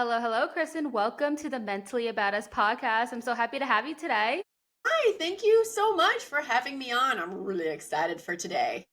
Hello, hello, Kristen. Welcome to the Mentally About Us podcast. I'm so happy to have you today. Hi, thank you so much for having me on. I'm really excited for today.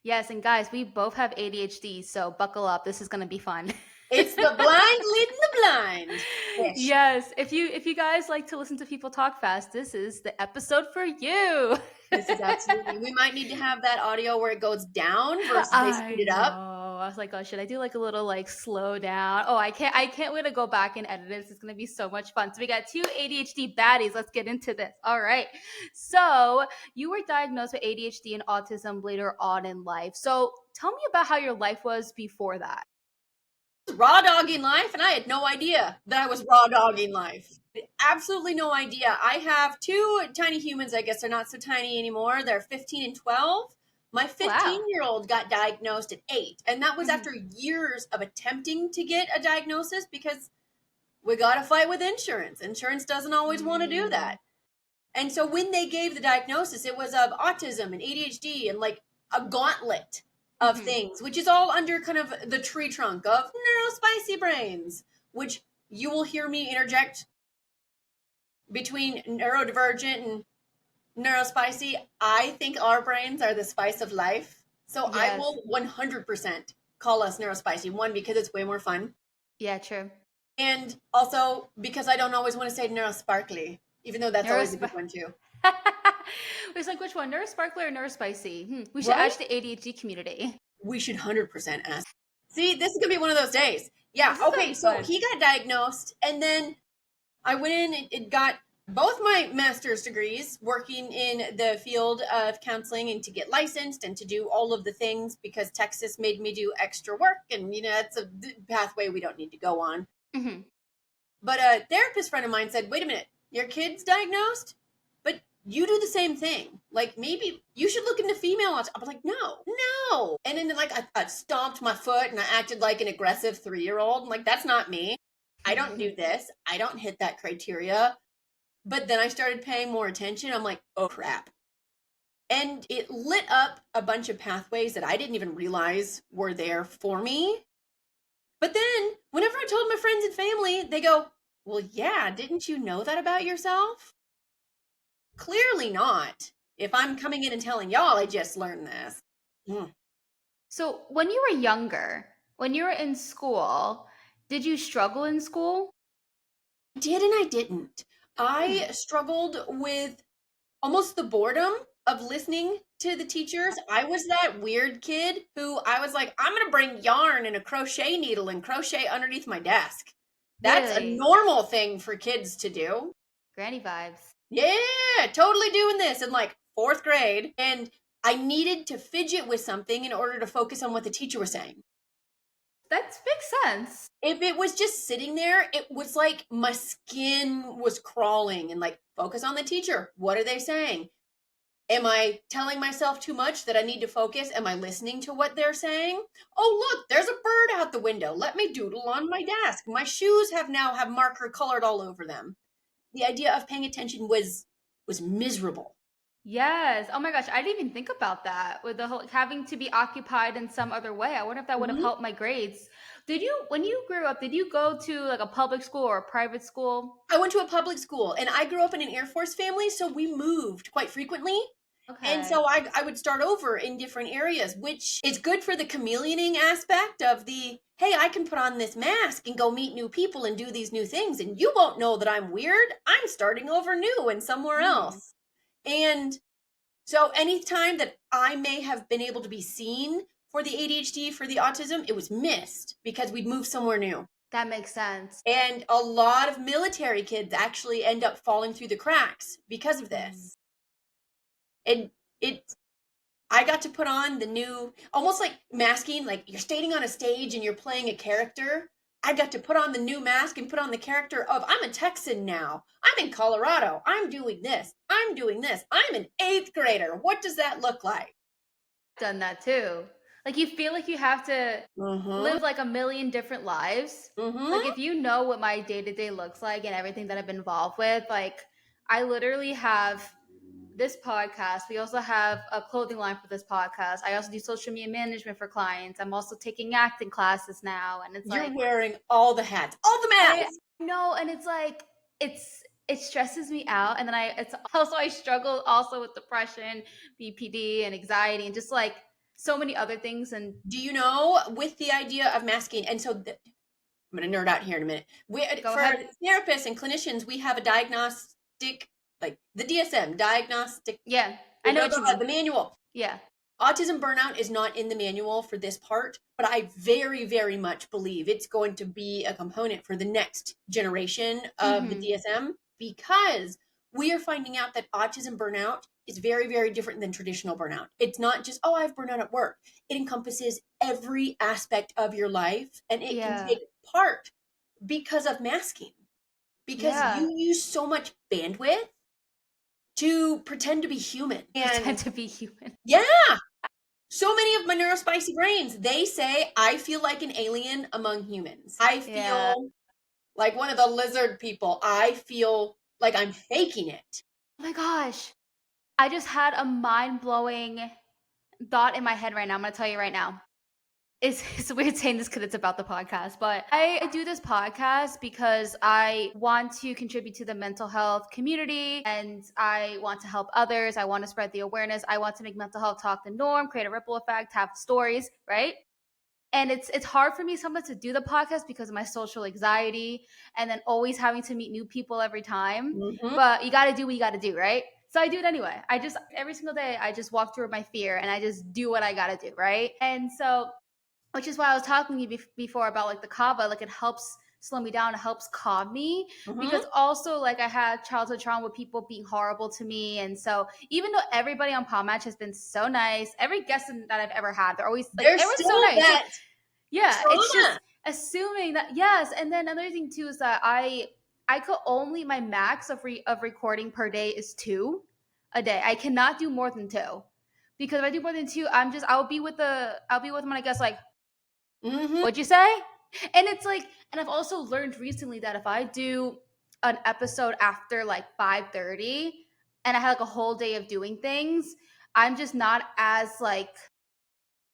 Yes, and guys, we both have ADHD, so buckle up. This is going to be fun. It's the blind leading the blind. Ish. Yes, if you guys like to listen to people talk fast, this is the episode for you. This is absolutely. We might need to have that audio where it goes down versus they speed I it know. up. I was like, oh, should I do like a little like slow down? Oh, I can't wait to go back and edit this. It's gonna be so much fun. So we got two ADHD baddies. Let's get into this. All right. So you were diagnosed with ADHD and autism later on in life. So tell me about how your life was before that. Raw dogging life, and I had no idea that I was raw dogging life. Absolutely no idea. I have two tiny humans. I guess they're not so tiny anymore. They're 15 and 12. My Wow. 15-year-old got diagnosed at 8, and that was Mhm. after years of attempting to get a diagnosis because we got to fight with insurance. Insurance doesn't always want to do Mm, that. And so when they gave the diagnosis, it was of autism and ADHD and like a gauntlet of mhm. things, which is all under kind of the tree trunk of neurospicy brains, which you will hear me interject between neurodivergent and neurospicy. I think our brains are the spice of life. So I Yes. will 100% call us neurospicy. One, because it's way more fun. Yeah, true. And also because I don't always want to say neurosparkly, even though that's always a good Neurosp- one too. It's like which one? Neurosparkler or Neurospicy? We should Right? add to the ADHD community. We should 100% ask. See, this is going to be one of those days. Yeah. This is gonna Okay. be So fun. he got diagnosed, and then I went in and got both my master's degrees working in the field of counseling and to get licensed and to do all of the things because Texas made me do extra work. And, it's a pathway we don't need to go on. Mhm. But a therapist friend of mine said, wait a minute, your kid's diagnosed, but you do the same thing. Like maybe you should look into female autism. I was like, no, no. And then like I stomped my foot and I acted like an aggressive 3-year-old. I'm like, that's not me. I don't do this. I don't hit that criteria. But then I started paying more attention. I'm like, oh crap. And it lit up a bunch of pathways that I didn't even realize were there for me. But then, whenever I told my friends and family, they go, well, yeah, didn't you know that about yourself? Clearly not. If I'm coming in and telling y'all I just learned this. Mm. So, when you were younger, when you were in school, did you struggle in school? I did and I didn't. Hmm. I struggled with almost the boredom of listening to the teachers. I was that weird kid who I was like, I'm going to bring yarn and a crochet needle and crochet underneath my desk. That's a Really? normal thing for kids to do. Granny vibes. Yeah, totally doing this in like fourth grade. And I needed to fidget with something in order to focus on what the teacher was saying. That makes sense. If it was just sitting there, it was like my skin was crawling and like, focus on the teacher. What are they saying? Am I telling myself too much that I need to focus? Am I listening to what they're saying? Oh, look, there's a bird out the window. Let me doodle on my desk. My shoes have marker colored all over them. The idea of paying attention was miserable. Yes. Oh my gosh, I didn't even think about that with the whole having to be occupied in some other way. I wonder if that would have Mhm. helped my grades. Did you, when you grew up, did you go to like a public school or a private school? I went to a public school and I grew up in an Air Force family, so we moved quite frequently. And Okay. so I would start over in different areas, which is good for the chameleoning aspect of the, hey, I can put on this mask and go meet new people and do these new things. And you won't know that I'm weird. I'm starting over new and somewhere Hmm. else. And so anytime that I may have been able to be seen for the ADHD, for the autism, it was missed because we'd moved somewhere new. That makes sense. And a lot of military kids actually end up falling through the cracks because of Mm. this. And it I got to put on the new, almost like masking, like you're standing on a stage and you're playing a character. I got to put on the new mask and put on the character of I'm a Texan now. I'm in Colorado. I'm doing this. I'm doing this. I'm an eighth grader. What does that look like? Done that too. Like you feel like you have to Mm-hmm. live like a million different lives. Like Mm-hmm. if you know what my day to day looks like and everything that I've been involved with, like I literally have this podcast, we also have a clothing line for this podcast. I also do social media management for clients. I'm also taking acting classes now. And it's You're like, wearing all the hats, all the I mats. know. And it's like, it stresses me out. And then it's also, I struggle also with depression, BPD, and anxiety, and just like so many other things. And Do you know, with the idea of masking, and so I'm going to nerd out here in a minute. go For ahead. therapists and clinicians, we have a diagnostic, like the DSM, diagnostic, Yeah, I blah, know blah, what you blah, mean. the manual. Yeah. Autism burnout is not in the manual for this part, but I very, very much believe it's going to be a component for the next generation of the DSM, because we are finding out that autism burnout is very, very different than traditional burnout. It's not just, oh, I have burnout at work. It encompasses every aspect of your life, and it can Yeah. take part because of masking, because Yeah. you use so much bandwidth to pretend to be human. Pretend And to be human. yeah, so many of my neurospicy brains, they say, I feel like an alien among humans. I Yeah. feel like one of the lizard people. I feel like I'm faking it. Oh my gosh. I just had a mind blowing thought in my head right now. I'm going to tell you right now. It's weird saying this because it's about the podcast, but I do this podcast because I want to contribute to the mental health community and I want to help others. I want to spread the awareness. I want to make mental health talk the norm, create a ripple effect, have stories, right? And it's hard for me sometimes to do the podcast because of my social anxiety and then always having to meet new people every time. Mm-hmm. But you got to do what you got to do, right? So I do it anyway. I just every single day I just walk through my fear and I just do what I got to do, right? And so, which is why I was talking to you before about like the kava, like it helps slow me down, it helps calm me, Mm-hmm. because also like I had childhood trauma with people being horrible to me. And so even though everybody on Palm Match has been so nice, every guest that I've ever had, they're always like, There's everyone's so still nice. So that yeah, it's just trauma. assuming that, yes. And then another thing too is that I could only, my max of recording per day is 2 a day. I cannot do more than 2, because if I do more than 2, I'll be with them and I guess like, Mm-hmm. what'd you say? And it's like, and I've also learned recently that if I do an episode after like 5:30 and I had like a whole day of doing things, I'm just not as like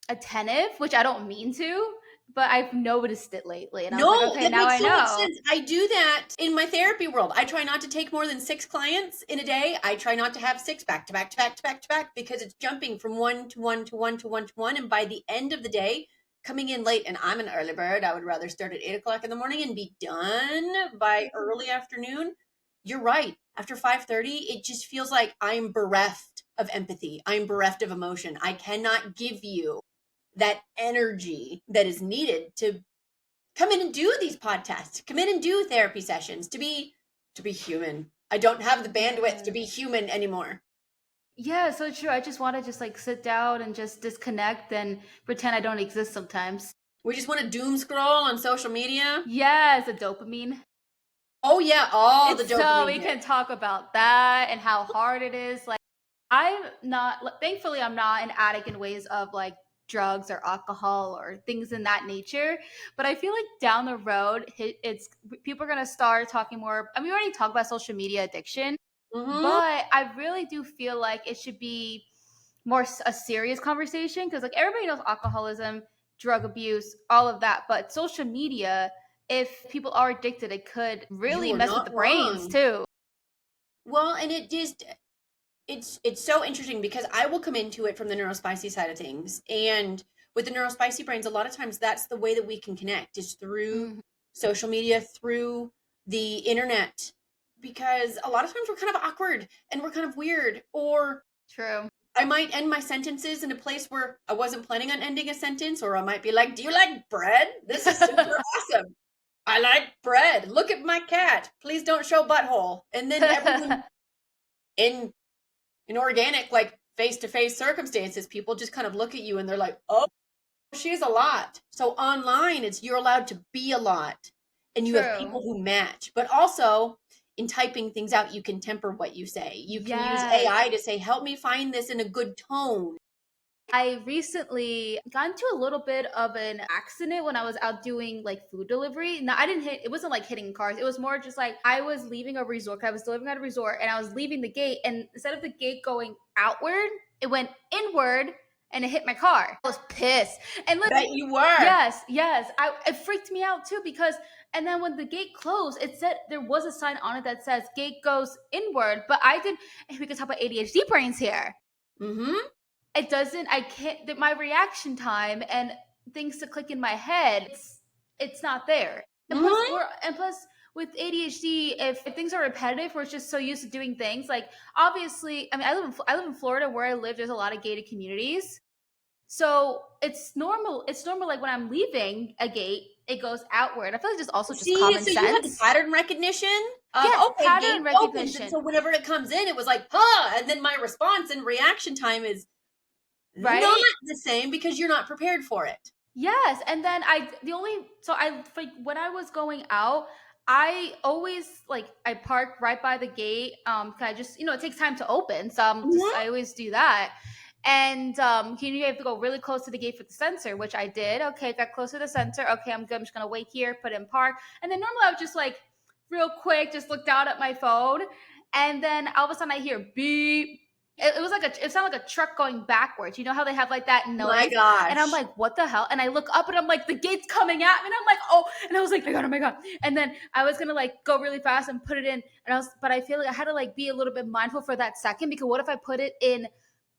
attentive, which I don't mean to, but I've noticed it lately. And I was like, No, okay, that now makes I so much know. sense. I do that in my therapy world. I try not to take more than 6 clients in a day. I try not to have 6 back to back to back to back to back, because it's jumping from one to one to one to one to one. And by the end of the day, coming in late, and I'm an early bird, I would rather start at 8 o'clock in the morning and be done by early afternoon. You're right. After 5:30, it just feels like I'm bereft of empathy. I'm bereft of emotion. I cannot give you that energy that is needed to come in and do these podcasts, come in and do therapy sessions, to be human. I don't have the bandwidth to Yeah. be human anymore. Yeah, so true. I just want to just like sit down and just disconnect and pretend I don't exist sometimes. We just want to doom scroll on social media. Yes, the dopamine. Oh yeah, all the It's so, dopamine we hit. can talk about that and how hard it is. Like, I'm not, thankfully, I'm not an addict in ways of like drugs or alcohol or things in that nature. But I feel like down the road, it's people are going to start talking more. I mean, we already talked about social media addiction, Mm-hmm. but I really do feel like it should be more a serious conversation, because like everybody knows alcoholism, drug abuse, all of that. But social media, if people are addicted, it could You really are mess with the not brains wrong. too. Well, and it's so interesting, because I will come into it from the neurospicy side of things. And with the neurospicy brains, a lot of times that's the way that we can connect, is through Mhm. social media, through the internet, because a lot of times we're kind of awkward and we're kind of weird, or True. I might end my sentences in a place where I wasn't planning on ending a sentence, or I might be like, do you like bread? This is super awesome. I like bread. Look at my cat. Please don't show butthole. And then everyone in organic, like face-to-face circumstances, people just kind of look at you and they're like, oh, she's a lot. So online, it's you're allowed to be a lot, and you have True. people who match. But also, in typing things out, you can temper what you say. You can use Yes. AI to say, help me find this in a good tone. I recently got into a little bit of an accident when I was out doing like food delivery. Now I didn't hit, it wasn't like hitting cars. It was more just like I was leaving a resort. I was delivering at a resort and I was leaving the gate. And instead of the gate going outward, it went inward and it hit my car. I was pissed. And Bet you were. yes. It freaked me out too because, and then when the gate closed, it said there was a sign on it that says gate goes inward, but I didn't, we could talk about ADHD brains here. Mm-hmm. It doesn't, I can't, my reaction time and things to click in my head, it's not there. And plus Mm-hmm. plus with ADHD, if things are repetitive, we're just so used to doing things like, obviously, I mean, I live in Florida. Where I live, there's a lot of gated communities, so it's normal. It's normal, like when I'm leaving a gate, it goes outward. I feel like there's also just See, common so you had the sense. pattern recognition of, Yes, okay, gate pattern opens, and recognition, so whenever it comes in, it was like, huh, and then my response and reaction time is not right? the same because you're not prepared for it. Yes, and then like when I was going out, I always like I park right by the gate. 'Cause I just, it takes time to open, so Mm-hmm. I always do that. And you have to go really close to the gate for the sensor, which I did. Okay, got close to the sensor. Okay, I'm good. I'm just gonna wait here, put in park, and then normally I would just like real quick just look down at my phone, and then all of a sudden I hear beep. It was like it sounded like a truck going backwards. You know how they have like that My noise? And I'm gosh. like, what the hell? And I look up and I'm like, the gate's coming at me. And I'm like, oh, and I was like, oh my God. And then I was gonna like go really fast and put it in. But I feel like I had to like be a little bit mindful for that second, because what if I put it in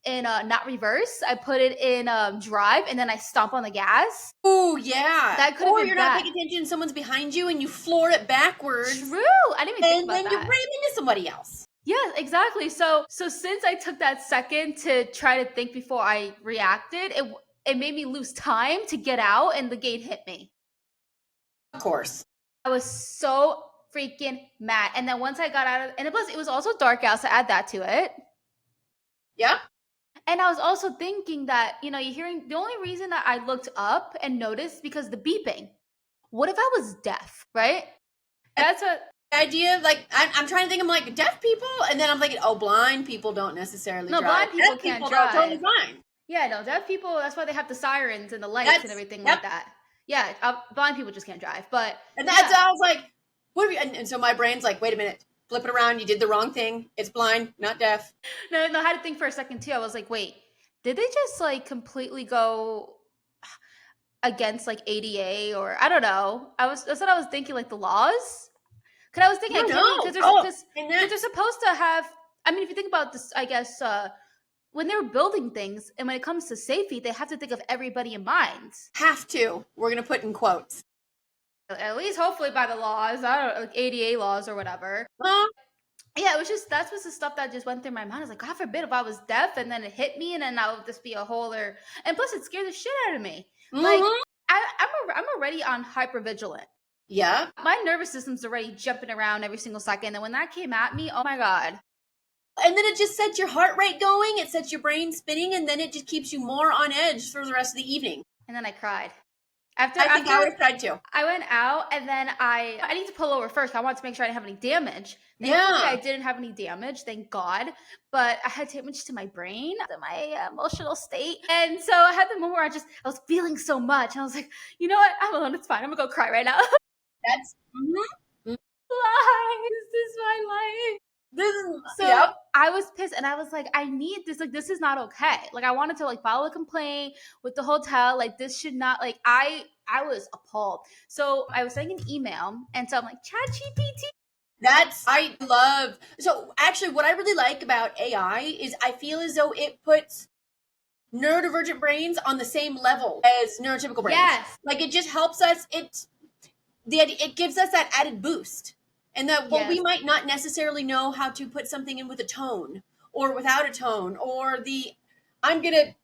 not reverse? I put it in drive and then I stomp on the gas. Oh, yeah. That could have Or been you're not bad. paying attention, someone's behind you and you floor it backwards, True. I didn't even think and about then you that. ram into somebody else. Yeah, exactly. So since I took that second to try to think before I reacted, it made me lose time to get out and the gate hit me. Of course. I was so freaking mad. And then once I got out of, and it was also dark out, so add that to it. Yep. And I was also thinking that, you're hearing, the only reason that I looked up and noticed because the beeping. What if I was deaf, right? That's a The idea, like, I'm trying to think, I'm like, deaf people, and then I'm thinking, oh, blind people don't necessarily no, drive. blind people Deaf can't people, though, totally drive. fine. Yeah, no, deaf people, that's why they have the sirens and the lights and That's, everything yep. like that. Yeah, blind people just can't drive. But And that's, yeah, I was like, what are we, and so my brain's like, wait a minute, flip it around, you did the wrong thing. It's blind, not deaf. no, I had to think for a second too. I was like, wait, did they just like completely go against like ADA, or I don't know. That's what I was thinking, like the laws. Because I was thinking, No, I can't really, no. Oh, and because they're that's supposed to have. I mean, if you think about this, I guess when they're building things, and when it comes to safety, they have to think of everybody in mind. have to. We're going to put in quotes. At least, hopefully, by the laws, I don't know, like ADA laws or whatever. Huh? Yeah, it was just that's was the stuff that just went through my mind. I was like, God forbid if I was deaf and then it hit me, and then I would just be a whole or. And plus, it scared the shit out of me. Like Mm-hmm. I'm already on hypervigilant. Yeah. My nervous system's already jumping around every single second. And when that came at me, oh my God. And then it just sets your heart rate going, it sets your brain spinning, and then it just keeps you more on edge for the rest of the evening. And then I cried. I think I would have tried to. I went out, and then I need to pull over first. I wanted to make sure I didn't have any damage. Thankfully, Yeah. I didn't have any damage, thank God. But I had damage to my brain, to my emotional state. And so I had the moment where I was feeling so much. And I was like, you know what? I'm alone. It's fine. I'm going to go cry right now. That's mm-hmm. Why is this my life? This is So yep. I was pissed, and I was like, I need this. Like, this is not okay. Like, I wanted to like file a complaint with the hotel. Like, this should not. Like, I was appalled. So I was sending an email, and so I'm like, Chat GPT. That's I love. So actually, what I really like about AI is I feel as though it puts neurodivergent brains on the same level as neurotypical brains. Yes. Like it just helps us. It gives us that added boost, and that while we might not necessarily know how to put something in with a tone or without a tone, or I'm gonna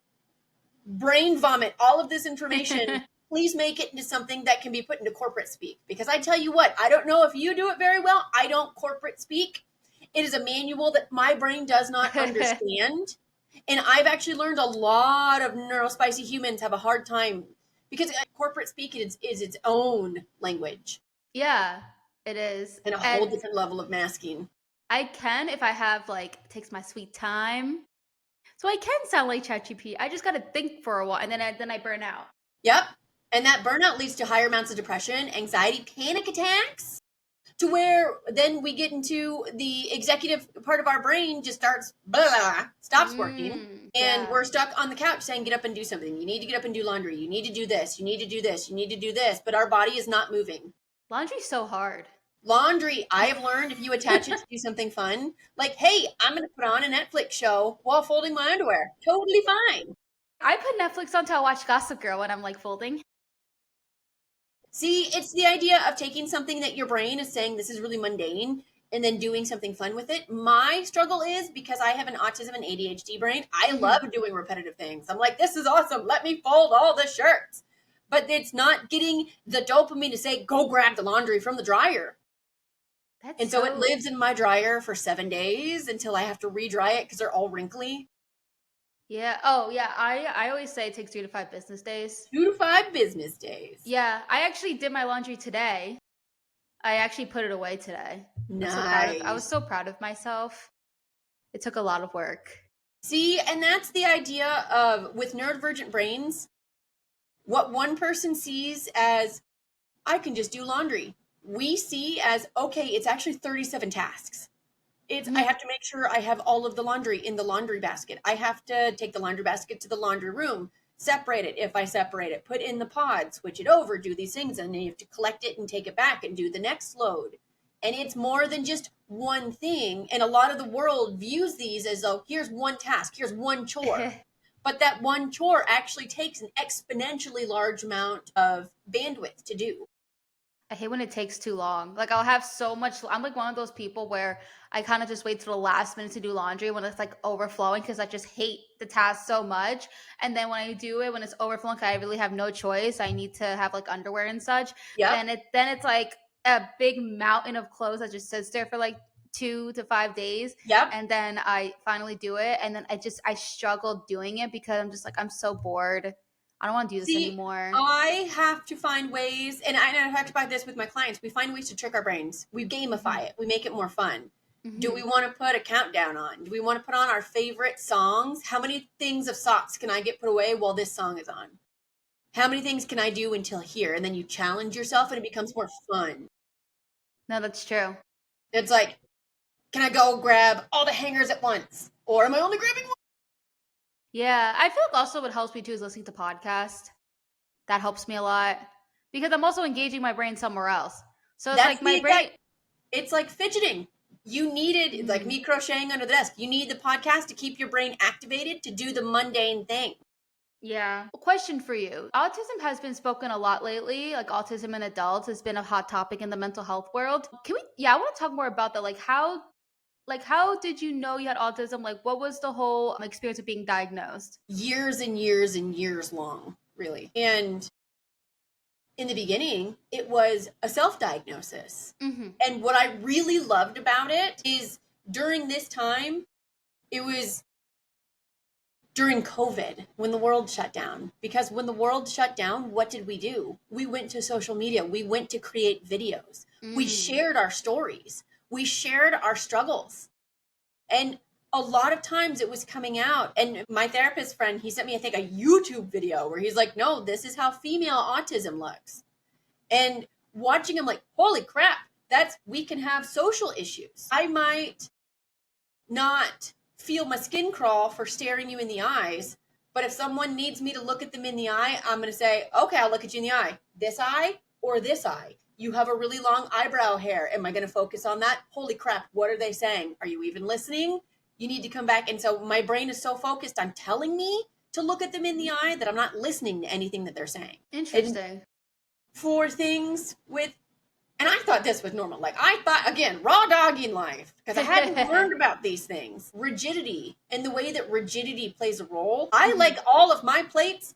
brain vomit all of this information. Please make it into something that can be put into corporate speak. Because I tell you what, I don't know if you do it very well. I don't corporate speak. It is a manual that my brain does not understand. And I've actually learned a lot of neurospicy humans have a hard time because corporate speak is its own language. Yeah, it is. And a whole different level of masking. I can, if I have like, takes my sweet time. So I can sound like ChatGPT. I just got to think for a while, and then I burn out. Yep. And that burnout leads to higher amounts of depression, anxiety, panic attacks, to where then we get into the executive part of our brain just starts stops working, and Yeah. we're stuck on the couch saying, get up and do something. You need to get up and do laundry. You need to do this. You need to do this. You need to do this. But our body is not moving. Laundry's so hard. Laundry, I have learned, if you attach it to do something fun, like, hey, I'm going to put on a Netflix show while folding my underwear. Totally fine. I put Netflix on to watch Gossip Girl when I'm like folding. See, it's the idea of taking something that your brain is saying this is really mundane and then doing something fun with it. My struggle is because I have an autism and ADHD brain, I love doing repetitive things. I'm like, this is awesome. Let me fold all the shirts. But it's not getting the dopamine to say, go grab the laundry from the dryer. And so it lives in my dryer for 7 days until I have to re-dry it because they're all wrinkly. Yeah. Oh, yeah. I always say it takes 3 to 5 business days. 2 to 5 business days. Yeah. I actually did my laundry today. I actually put it away today. Nice. I was so proud of myself. It took a lot of work. See, and that's the idea of, with neurodivergent brains, what one person sees as, I can just do laundry, we see as, okay, it's actually 37 tasks. It's, I have to make sure I have all of the laundry in the laundry basket. I have to take the laundry basket to the laundry room, separate it if I separate it, put in the pod, switch it over, do these things, and then you have to collect it and take it back and do the next load. And it's more than just one thing. And a lot of the world views these as though, here's one task, here's one chore. But that one chore actually takes an exponentially large amount of bandwidth to do. I hate when it takes too long. Like I'll have so much. I'm like one of those people where I kind of just wait till the last minute to do laundry when it's like overflowing because I just hate the task so much. And then when I do it, when it's overflowing, 'cause I really have no choice. I need to have like underwear and such. Yep. Then it's like a big mountain of clothes that just sits there for like 2 to 5 days. Yep. And then I finally do it, and then I struggle doing it because I'm just like I'm so bored. I don't want to do this anymore. I have to find ways, and I talked about this with my clients. We find ways to trick our brains. We gamify it. We make it more fun. Do we want to put a countdown on? Do we want to put on our favorite songs? How many things of socks can I get put away while this song is on? How many things can I do until here? And then you challenge yourself and it becomes more fun. No, that's true. It's like, can I go grab all the hangers at once? Or am I only grabbing one? Yeah, I feel like also what helps me too is listening to podcasts. That helps me a lot because I'm also engaging my brain somewhere else. So it's That's like my brain. It's like fidgeting. You needed, like me crocheting under the desk, you need the podcast to keep your brain activated to do the mundane thing. Yeah. A question for you. Autism has been spoken a lot lately. Like autism in adults has been a hot topic in the mental health world. I want to talk more about that. How did you know you had autism? Like what was the whole experience of being diagnosed? Years and years and years long, really. And in the beginning, it was a self-diagnosis. And what I really loved about it is during this time, it was during COVID when the world shut down. Because when the world shut down, what did we do? We went to social media. We went to create videos. We shared our stories. We shared our struggles. And a lot of times it was coming out. And my therapist friend, he sent me, I think, a YouTube video where he's like, no, this is how female autism looks. And watching him like, holy crap, we can have social issues. I might not feel my skin crawl for staring you in the eyes, but if someone needs me to look at them in the eye, I'm going to say, okay, I'll look at you in the eye. This eye or this eye? You have a really long eyebrow hair. Am I going to focus on that? Holy crap, what are they saying? Are you even listening? You need to come back. And so my brain is so focused on telling me to look at them in the eye that I'm not listening to anything that they're saying. Interesting. And for things with, and I thought this was normal. Like I thought, again, raw dogging life, because I hadn't learned about these things. Rigidity and the way that rigidity plays a role. I like all of my plates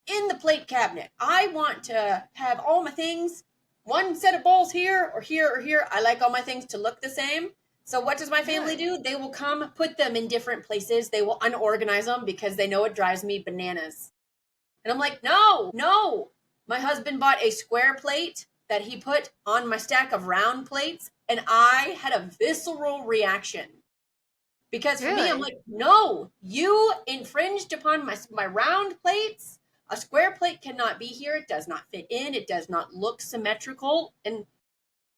in the plate cabinet. I want to have all my things, one set of bowls here or here or here. I like all my things to look the same. So what does my family do? They will come put them in different places. They will unorganize them because they know it drives me bananas. And I'm like, no. My husband bought a square plate that he put on my stack of round plates, and I had a visceral reaction. Because for me, I'm Really? like, no, you infringed upon my round plates. A square plate cannot be here. It does not fit in. It does not look symmetrical. And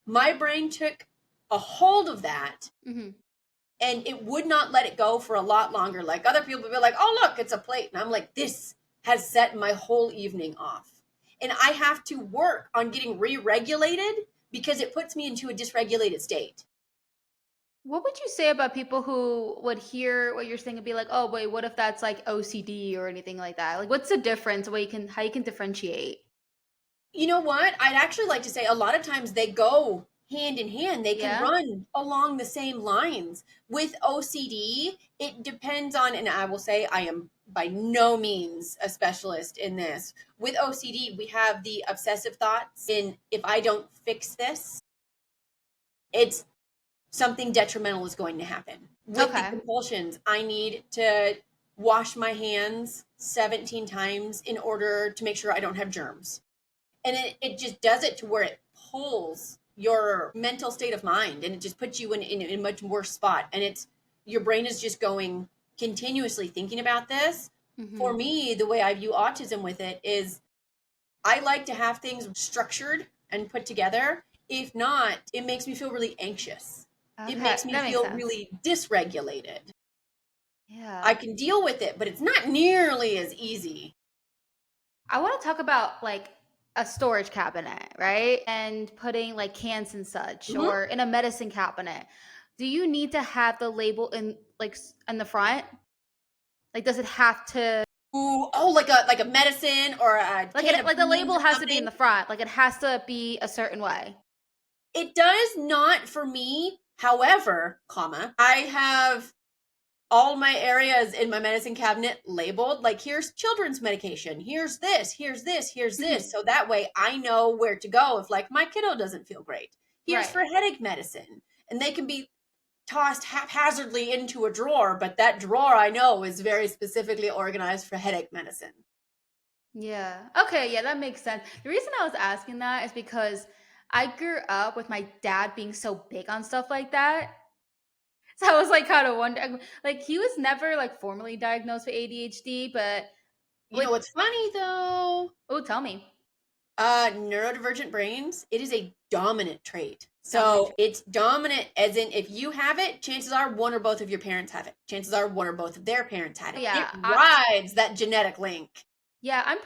my brain took a hold of that, Mm-hmm. and it would not let it go for a lot longer. Like other people would be like, oh, look, it's a plate. And I'm like, this has set my whole evening off. And I have to work on getting re regulated because it puts me into a dysregulated state. What would you say about people who would hear what you're saying and be like, "Oh, wait, what if that's like OCD or anything like that?" Like, what's the difference? What you can, how you can differentiate? You know what? I'd actually like to say a lot of times they go hand in hand. They can Yeah. run along the same lines. With OCD, it depends on, and I will say I am by no means a specialist in this. With OCD, we have the obsessive thoughts in if I don't fix this, it's something detrimental is going to happen. With the Okay. compulsions, I need to wash my hands 17 times in order to make sure I don't have germs. And it just does it to where it pulls your mental state of mind, and it just puts you in a much worse spot. And it's your brain is just going continuously thinking about this. Mm-hmm. For me, the way I view autism with it is I like to have things structured and put together. If not, it makes me feel really anxious. It Okay, makes me that makes feel sense. really dysregulated. I Yeah. can deal with it, but it's not nearly as easy. I want to talk about like a storage cabinet, right? And putting like cans and such, Mhm. or in a medicine cabinet. Do you need to have the label in like in the front? Like, does it have to Ooh, oh, like a medicine or a like can it of like the beans label or has to be in something. the front? Like, it has to be a certain way. It does not for me. However, comma, I have all my areas in my medicine cabinet labeled like here's children's medication, here's this, here's this, here's Mhm. this. So that way I know where to go if like my kiddo doesn't feel great. Here's Right. for headache medicine. And they can be tossed haphazardly into a drawer, but that drawer I know is very specifically organized for headache medicine. Yeah. Okay. Yeah, that makes sense. The reason I was asking that is because I grew up with my dad being so big on stuff like that. So I was like kind of wondering, like he was never like formally diagnosed with ADHD, but You with know what's funny though? oh, tell me, Neurodivergent brains, it is a dominant trait. dominant. So it's dominant as in if you have it, chances are one or both of your parents have it. Chances are one or both of their parents had it. It Yeah, rides that genetic link. yeah, I'm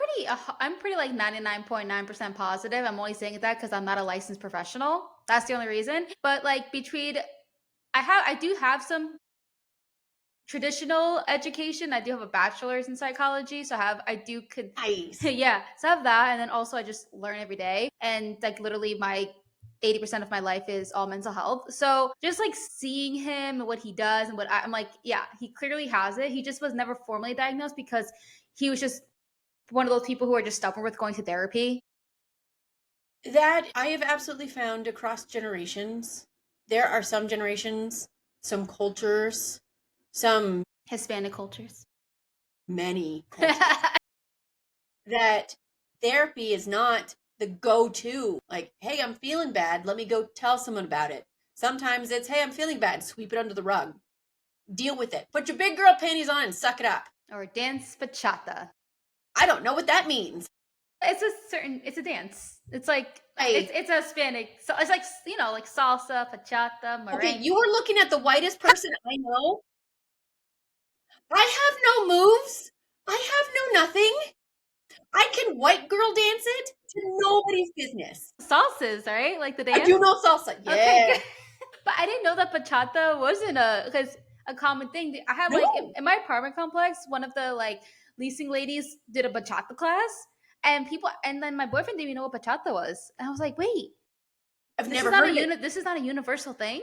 pretty like 99.9% positive. I'm only saying that because I'm not a licensed professional. That's the only reason. But like between, I do have some traditional education. I do have a bachelor's in psychology, so I do could Nice. yeah, so I have that, and then also I just learn every day, and like literally my 80% of my life is all mental health. So just like seeing him and what he does and I'm like, yeah, he clearly has it. He just was never formally diagnosed because he was just one of those people who are just stubborn with going to therapy. That I have absolutely found across generations. There are some generations, some cultures, some Hispanic cultures. many cultures that therapy is not the go-to. Like, hey, I'm feeling bad. Let me go tell someone about it. Sometimes it's, hey, I'm feeling bad. Sweep it under the rug. Deal with it. Put your big girl panties on and suck it up. Or dance bachata. I don't know what that means. It's a dance. It's like Hey, it's a Hispanic. So it's like like salsa, bachata, okay, merengue. you are looking at the whitest person I know. I have no moves. I have no nothing. I can white girl dance it to nobody's business. Salsas, right? Like the I dance. do know salsa. Okay, good. Yeah. But I didn't know that bachata wasn't a common thing. I have like No, in my apartment complex, one of the like leasing ladies did a bachata class, and people, and then my boyfriend didn't even know what bachata was, and I was like, wait, I've this is never not a heard of it. unit. This is not a universal thing.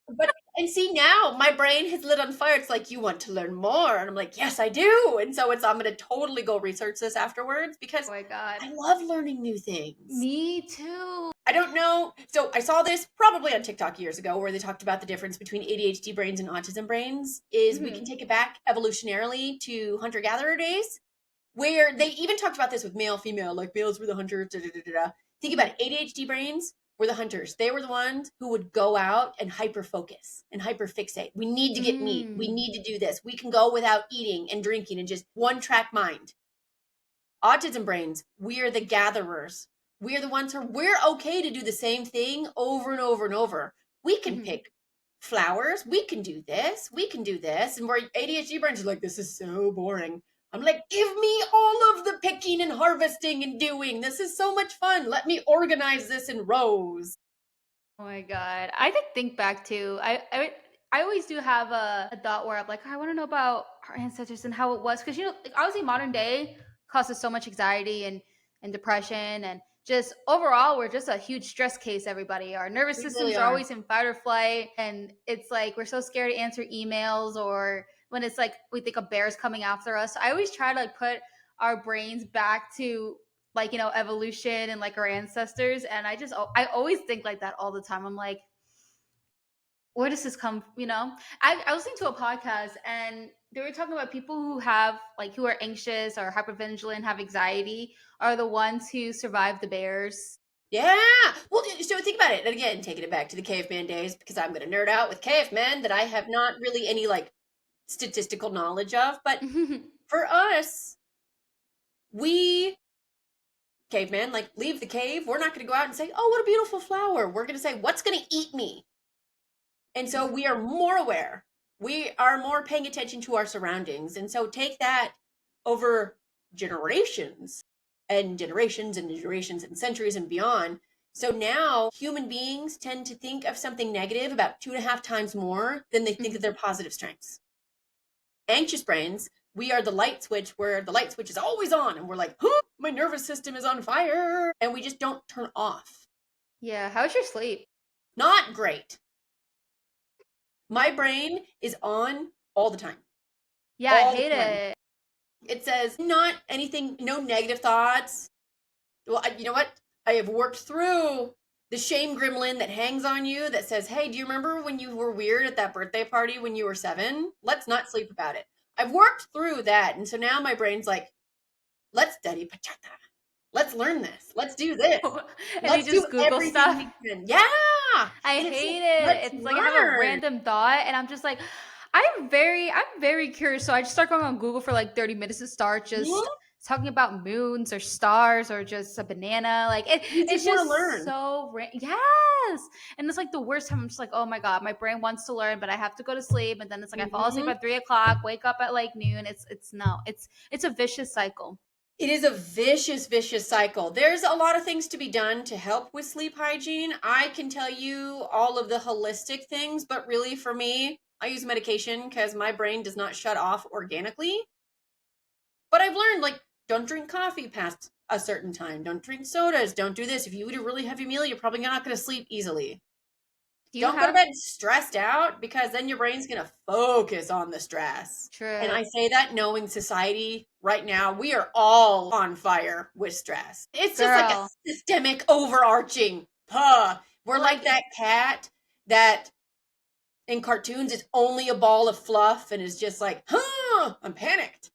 But and see now my brain has lit on fire. It's like you want to learn more, and I'm like, yes, I do. And so I'm going to totally go research this afterwards Oh because my god, I love learning new things. me too. I don't know. So I saw this probably on TikTok years ago where they talked about the difference between ADHD brains and autism brains is we can Hmm. take it back evolutionarily to hunter gatherer days where they even talked about this with male female like males were the hunters. Da, da, da, da, da. Think Hmm. about it, ADHD brains were the hunters. They were the ones who would go out and hyper focus and hyper fixate. We need to get meat. We Mm. need to do this. We can go without eating and drinking and just one track mind. Autism brains, we are the gatherers. We are the ones who we're okay to do the same thing over and over and over. We can Mhm. pick flowers. We can do this. We can do this. And where ADHD brains are like, this is so boring. I'm like, give me all of the picking and harvesting and doing. This is so much fun. Let me organize this in rows. Oh my god. I could think back to I always do have a thought where I'm like, I want to know about our ancestors and how it was because like, obviously modern day causes so much anxiety and depression and just overall we're just a huge stress case. Everybody, our nervous We really systems are are. always in fight or flight, and it's like we're so scared to answer emails or when it's like we think a bear's coming after us. So I always try to like put our brains back to like evolution and like our ancestors, and I always think like that all the time. I'm like, where does this come, I was listening to a podcast and they were talking about people who have like who are anxious or hypervigilant, have anxiety, are the ones who survive the bears. Yeah. Well, so think about it. And again, taking it back to the caveman days, because I'm going to nerd out with cavemen that I have not really any like statistical knowledge of. But for us, we cavemen like leave the cave. We're not going to go out and say, oh, what a beautiful flower. We're going to say, what's going to eat me? And so we are more aware. We are more paying attention to our surroundings. And so take that over generations and generations and generations and centuries and beyond. So now human beings tend to think of something negative about 2.5 times more than they think of their positive strengths. Anxious brains, we are the light switch where the light switch is always on and we're like, huh, my nervous system is on fire. And we just don't turn off. Yeah, how's your sleep? Not great. My brain is on all the time. Yeah, I All hate the time. it. It says not anything, no negative thoughts. Well, you know what? I have worked through the shame gremlin that hangs on you that says, hey, do you remember when you were weird at that birthday party when you were 7? Let's not sleep about it. I've worked through that. And so now my brain's like, let's study bachata. Let's learn this. Let's do this. And you Let's do just Google everything stuff. we can. Yeah. I And it's like, hate it. let's It's like I have a learn. random thought and I'm just like, I'm very curious. So I just start going on Google for like 30 minutes to start just Mhm. talking about moons or stars or just a banana. Like You it's just want to just learn. so yes. And it's like the worst time. I'm just like, oh my God, my brain wants to learn, but I have to go to sleep. And then it's like I fall asleep Mhm. at 3 o'clock, wake up at like noon. It's no, it's a vicious cycle. It is a vicious, vicious cycle. There's a lot of things to be done to help with sleep hygiene. I can tell you all of the holistic things, but really for me, I use medication because my brain does not shut off organically. But I've learned like, don't drink coffee past a certain time. Don't drink sodas. Don't do this. If you eat a really heavy meal, you're probably not going to sleep easily. Do you Don't go to have bed stressed out because then your brain's going to focus on the stress. And true I say that knowing society right now, we are all on fire with stress. It's just like a girl? systemic overarching, we're like Like that cat that in cartoons is only a ball of fluff and is just like, I'm panicked.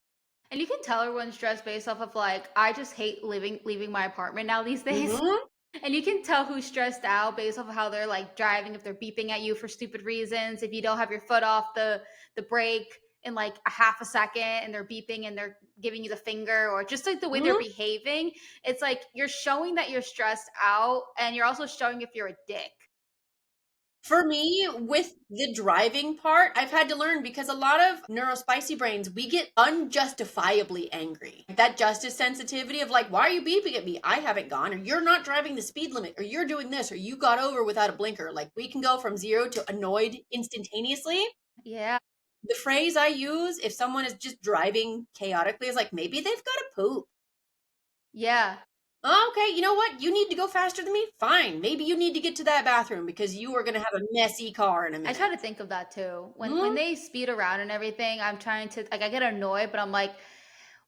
And you can tell everyone's stressed based off of like, I just hate leaving my apartment now these days. Mm-hmm. And you can tell who's stressed out based off of how they're like driving, if they're beeping at you for stupid reasons, if you don't have your foot off the brake in like a half a second and they're beeping and they're giving you the finger, or just like the way they're Mm-hmm. behaving. It's like you're showing that you're stressed out and you're also showing if you're a dick. For me, with the driving part, I've had to learn because a lot of neurospicy brains, we get unjustifiably angry. That justice sensitivity of like, why are you beeping at me? I haven't gone, or you're not driving the speed limit, or you're doing this, or you got over without a blinker. Like, we can go from 0 to annoyed instantaneously. Yeah. The phrase I use if someone is just driving chaotically is like, maybe they've got to poop. Yeah. Oh, okay, you know what? You need to go faster than me? Fine. Maybe you need to get to that bathroom because you are going to have a messy car in a I try minute. to think of that too. When Hmm? they speed around and everything, I'm trying to like I get annoyed, but I'm like,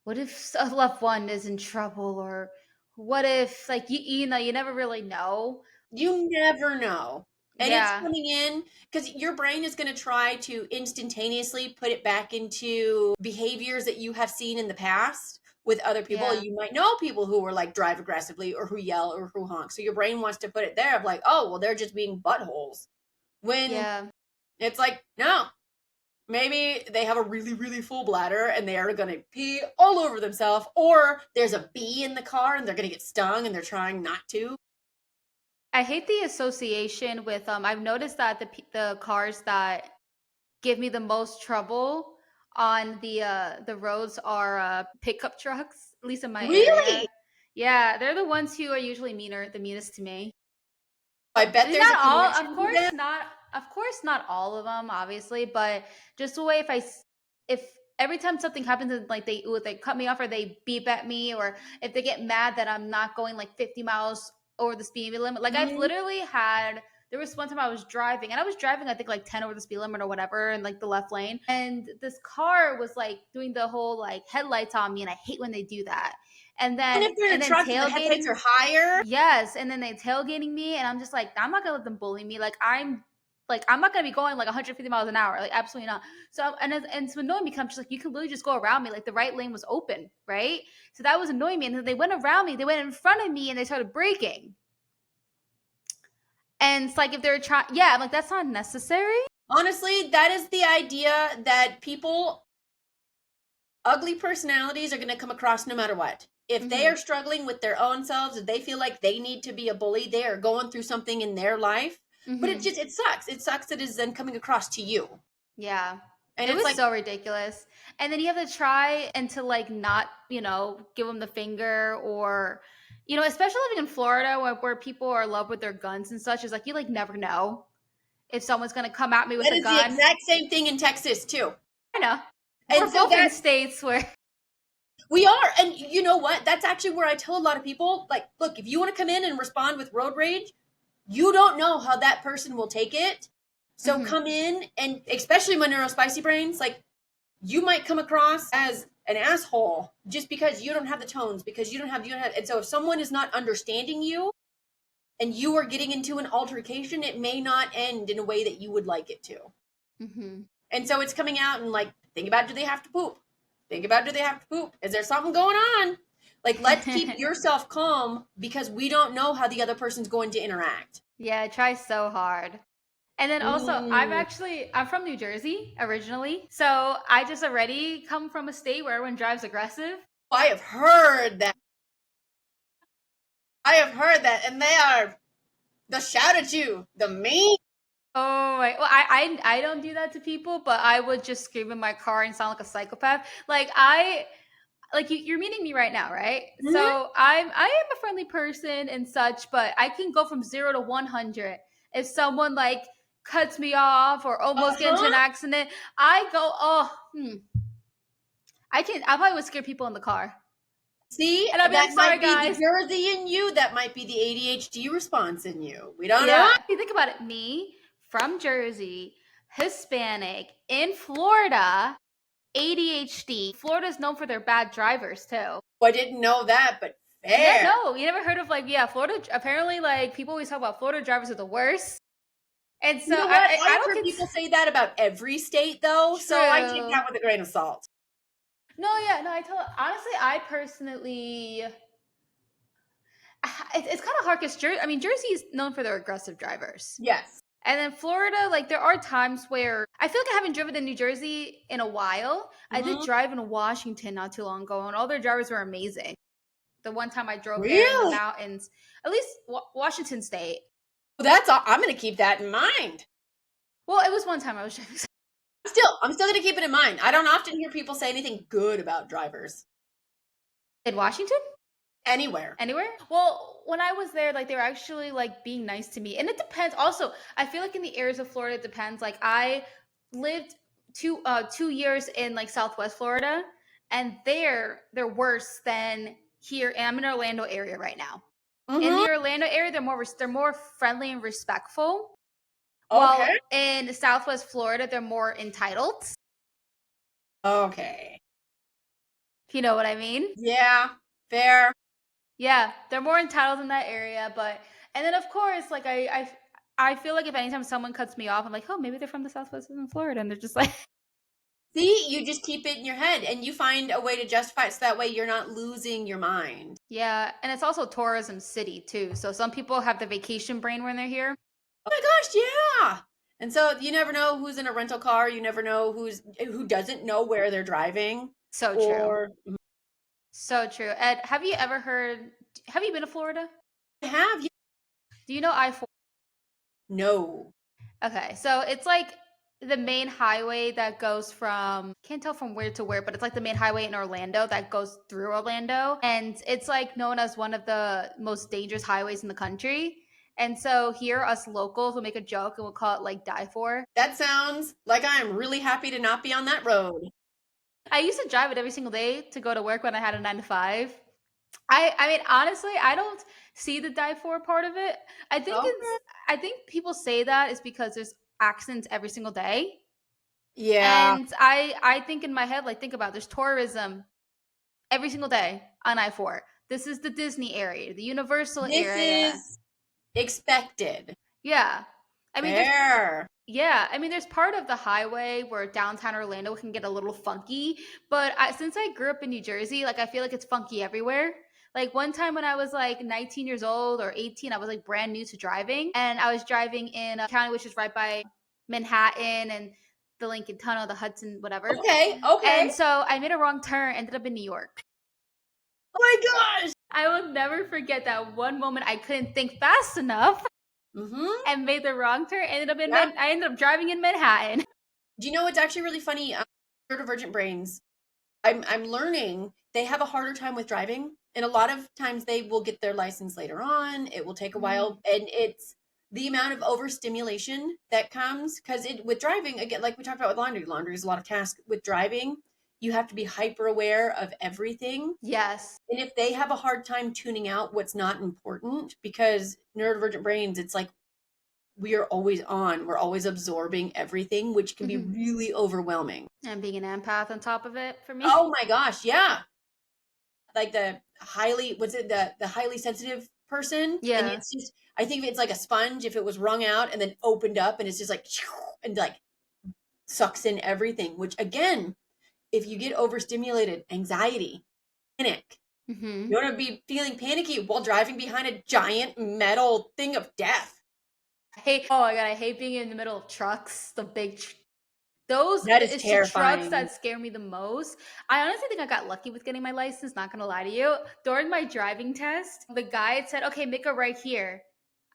what if a loved one is in trouble, or what if like you never really know. You never know. And it's Yeah. coming in because your brain is going to try to instantaneously put it back into behaviors that you have seen in the past, with other people. Yeah. You might know people who are like drive aggressively or who yell or who honk. So your brain wants to put it there of like, oh, well, they're just being buttholes. When Yeah. it's like, no, maybe they have a really, really full bladder and they are going to pee all over themselves, or there's a bee in the car and they're going to get stung and they're trying not to. I hate the association with I've noticed that the cars that give me the most trouble on the roads are pickup trucks, at least in my Really? area. Yeah, they're the ones who are usually the meanest to me. I I bet mean, there's a not all, connection to that. of course, not all of them, obviously, but just the way if every time something happens and like they cut me off or they beep at me or if they get mad that I'm not going like 50 miles over the speed limit, like I've Mhm. literally had. There was one time I was driving and I was driving, I think like 10 over the speed limit or whatever in like the left lane. And this car was like doing the whole like headlights on me. And I hate when they do that. And if they're in And a then truck and the headlights tailgating. are higher, Yes, and then they tailgating me, and I'm just like, I'm not gonna let them bully me. I'm not gonna be going like 150 miles an hour, like absolutely not. So and it's annoying me because I'm just like, you can literally just go around me. Like the right lane was open, right? So that was annoying me. And then they went around me, they went in front of me, and they started braking. And it's like if they're trying, yeah, I'm like that's not necessary. honestly, that is the idea that people, ugly personalities, are going to come across no matter what. If they Mm-hmm. are struggling with their own selves, if they feel like they need to be a bully, they are going through something in their life. But Mm-hmm. it sucks. It sucks that it is then coming across to you. Yeah. And It it's was like, so ridiculous. And then you have to try and to like not, give them the finger or, especially living in Florida where people are in love with their guns and such, is like you like never know if someone's gonna come at me with that a is the gun. exact same thing in Texas, too. I know. And We're so both in that states where we are. And you know what? That's actually where I tell a lot of people, like, look, if you want to come in and respond with road rage, you don't know how that person will take it. So Mhm. come in, and especially my neurospicy brains, like, you might come across as an asshole just because you don't have the tones, because you don't have, and so if someone is not understanding you and you are getting into an altercation, it may not end in a way that you would like it to. Mhm. And so it's coming out and like, think about, do they have to poop? Think about, do they have to poop? Is there something going on? Like, let's keep yourself calm because we don't know how the other person's going to interact. Yeah, I try so hard. And then also, Mm, I'm from New Jersey originally. So I just already come from a state where everyone drives aggressive. I have heard that. I have heard that, and they are the shout at you, the mean. Oh my! Well, I don't do that to people, but I would just scream in my car and sound like a psychopath. You're meeting me right now, right? Mhm. So I am a friendly person and such, but I can go from 0 to 100 if someone like cuts me off or almost get into an Uh-huh. accident. I go, oh, I probably would scare people in the car, See, and I'd be like, that sorry might be the guys. Jersey in you. That might be the ADHD response in you. We don't know. Yeah, if you think about it, me from Jersey, Hispanic in Florida, ADHD. Florida's known for their bad drivers too. I didn't know that, but Yeah, fair. no, you never heard of like Florida. Apparently, like people always talk about Florida drivers are the worst, and so You know what? I I've don't heard get people say that about every state, though, so I take true. that with a grain of salt. No, yeah, no. I tell honestly, I personally, it's kind of hard because Jersey is known for their aggressive drivers. Yes. And then Florida, like there are times where I feel like I haven't driven in New Jersey in a while. I did Hmm. drive in Washington not too long ago, and all their drivers were amazing. The one time I drove there in the Really? mountains, at least Washington State. Well, that's all. I'm going to keep that in mind. Well, it was one time I was driving. I'm still going to keep it in mind. I don't often hear people say anything good about drivers In Washington? anywhere. Anywhere? Well, when I was there, like they were actually like being nice to me. And it depends also. I feel like in the areas of Florida it depends. Like I lived 2 years in like Southwest Florida and they're worse than here. And I'm in Orlando area right now. In Hmm. the Orlando area, they're more friendly and respectful. While Okay. in Southwest Florida, they're more entitled. Okay. If you know what I mean. Yeah. Fair. Yeah, they're more entitled in that area, but and then of course, like I feel like if anytime someone cuts me off, I'm like, oh, maybe they're from the Southwest in Florida, and they're just like, See, you just keep it in your head and you find a way to justify it so that way you're not losing your mind. Yeah, and it's also tourism city too. So some people have the vacation brain when they're here. Oh my gosh, yeah. And so you never know who's in a rental car. You never know who doesn't know where they're driving. So true. Or So true. Ed, have you been to Florida? have you? Do you know I-4? No. Okay, so it's like the main highway that goes from, can't tell from where to where, but it's like the main highway in Orlando that goes through Orlando. And it's like known as one of the most dangerous highways in the country. And so here, us locals will make a joke and we'll call it like die for. That sounds like I am really happy to not be on that road. I used to drive it every single day to go to work when I had a 9 to 5. I mean, honestly, I don't see the die for part of it. Okay. I think people say that is because there's accidents every single day. Yeah. And I think in my head, like, think about it, there's tourism every single day on I-4. This is the Disney area, the Universal This area. is expected. Yeah. I mean, Fair. there's part of the highway where downtown Orlando can get a little funky, but since I grew up in New Jersey, like I feel like it's funky everywhere. Like one time when I was like 19 years old or 18, I was like brand new to driving, and I was driving in a county which is right by Manhattan and the Lincoln Tunnel, the Hudson, whatever. Okay. Okay. And so I made a wrong turn, ended up in New York. Oh my gosh. I will never forget that one moment I couldn't think fast enough Mm-hmm. and made the wrong turn. Yeah. I ended up driving in Manhattan. Do you know what's actually really funny? Neurodivergent brains. I'm learning they have a harder time with driving, and a lot of times they will get their license later on. It will take a while, and it's the amount of overstimulation that comes because it with driving again, like we talked about with laundry. Laundry is a lot of tasks. With driving, you have to be hyper aware of everything. Yes. And if they have a hard time tuning out what's not important, because neurodivergent brains, it's like we are always on, we're always absorbing everything, which can be Mhm. really overwhelming. And being an empath on top of it for me. Oh my gosh, yeah. Like the highly, what's it, the highly sensitive person, and Yeah. it's just, I think it's like a sponge if it was wrung out and then opened up, and it's just like and like sucks in everything, which again, if you get overstimulated, anxiety, panic, Hmm. you want to be feeling panicky while driving behind a giant metal thing of death. Oh my god, I hate being in the middle of trucks. The big, That is it's the trucks terrifying. that scare me the most. I honestly think I got lucky with getting my license, not gonna lie to you. During my driving test, the guide said, okay, make a right here.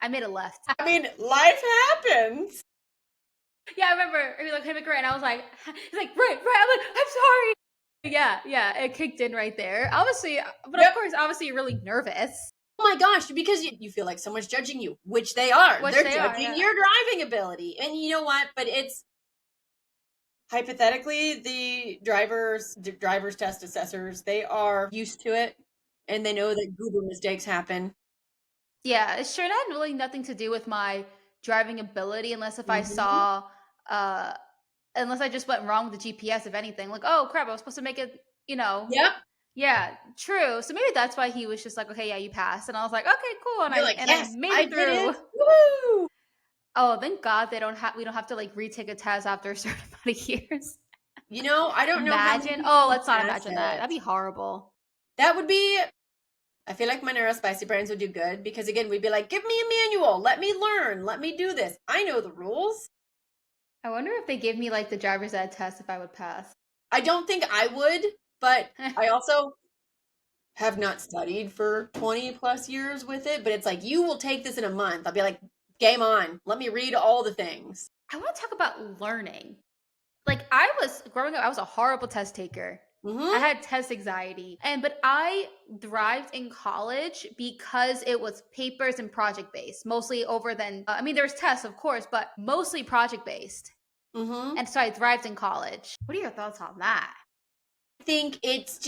I made a left. I mean, life happens. Yeah, I remember. He was like, hey, make a right. And I was like, he's like, right. I'm like, I'm sorry. Yeah, it kicked in right there. Obviously, but of Yep. course, obviously, you're really nervous. Oh my gosh, because you feel like someone's judging you, which they are. Which They're they are, judging yeah. your driving ability. And you know what? But it's hypothetically the driver's test assessors, they are used to it and they know that Google mistakes happen. Yeah, it sure had really nothing to do with my driving ability unless if I Hmm. saw uh unless I just went wrong with the GPS, if anything. Like, oh crap, I was supposed to make it, you know. Yep. Yeah, true. So maybe that's why he was just like, okay, yeah, you passed. And I was like, okay, cool. You're like, And I yes, made I it did it. through. Woo! Oh, thank God we don't have to like retake a test after a certain amount of years. You know, I don't know how many Imagine. Oh, people let's not pass imagine that. it. That'd be horrible. That would be, I feel like my Neurospicy brains would do good because again, we'd be like, give me a manual, let me learn, let me do this. I know the rules. I wonder if they gave me like the driver's ed test if I would pass. I don't think I would, but I also have not studied for 20 plus years with it. But it's like, you will take this in a month. I'll be like, game on. Let me read all the things. I want to talk about learning. Like I was growing up, I was a horrible test taker. I Hmm. had test anxiety. But I thrived in college because it was papers and project based, mostly over than there was tests, of course, but mostly project based. Hmm. And so I thrived in college. What are your thoughts on that? I think it's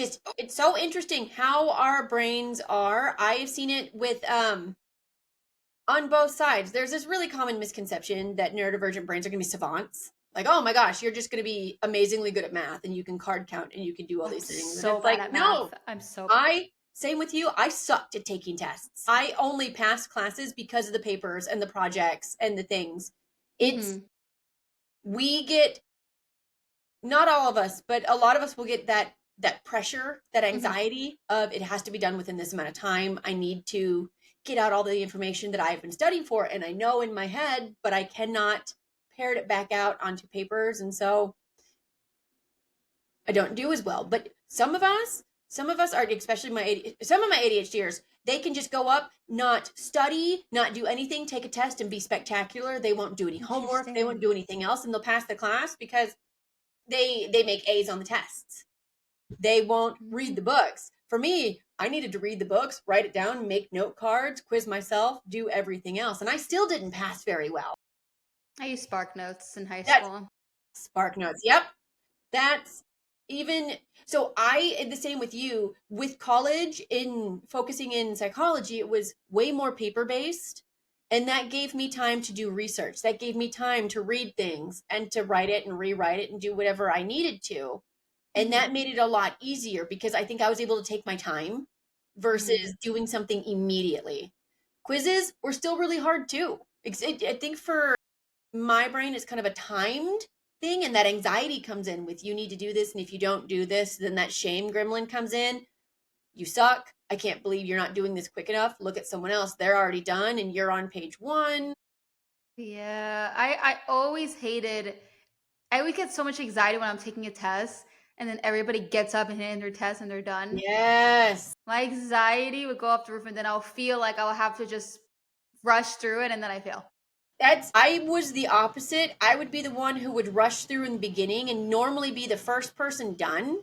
so interesting how our brains are. I've seen it with on both sides. There's this really common misconception that neurodivergent brains are going to be savants. Like, oh my gosh, you're just going to be amazingly good at math and you can card count and you can do all I'm these things. And so it's bad like, at no, math. I'm so same with you. I sucked at taking tests. I only passed classes because of the papers and the projects and the things. It's, Mhm. we get Not all of us, but a lot of us will get that pressure, that Mhm. anxiety of it has to be done within this amount of time. I need to get out all the information that I've been studying for and I know in my head, but I cannot parrot it back out onto papers. And so I don't do as well. But some of us are, especially some of my ADHDers, they can just go up, not study, not do anything, take a test and be spectacular. They won't do any homework. They won't Interesting. do anything else and they'll pass the class because they make A's on the tests. They won't read Mhm. the books. For me, I needed to read the books, write it down, make note cards, quiz myself, do everything else. And I still didn't pass very well. I used Spark Notes in high That's school. Spark Notes. Yep. That's even so I the same with you with college in focusing in psychology, it was way more paper based. And that gave me time to do research. That gave me time to read things and to write it and rewrite it and do whatever I needed to. And Mhm. that made it a lot easier because I think I was able to take my time Mhm. versus doing something immediately. Quizzes were still really hard too. I think for my brain is kind of a timed thing, and that anxiety comes in with you need to do this, and if you don't do this, then that shame gremlin comes in. You suck. I can't believe you're not doing this quick enough. Look at someone else. They're already done and you're on page 1. Yeah, I always hated. I would get so much anxiety when I'm taking a test, and then everybody gets up and hand their test, and they're done. Yes. My anxiety would go up the roof, and then I'll feel like I'll have to just rush through it, and then I fail. That's I was the opposite. I would be the one who would rush through in the beginning and normally be the first person done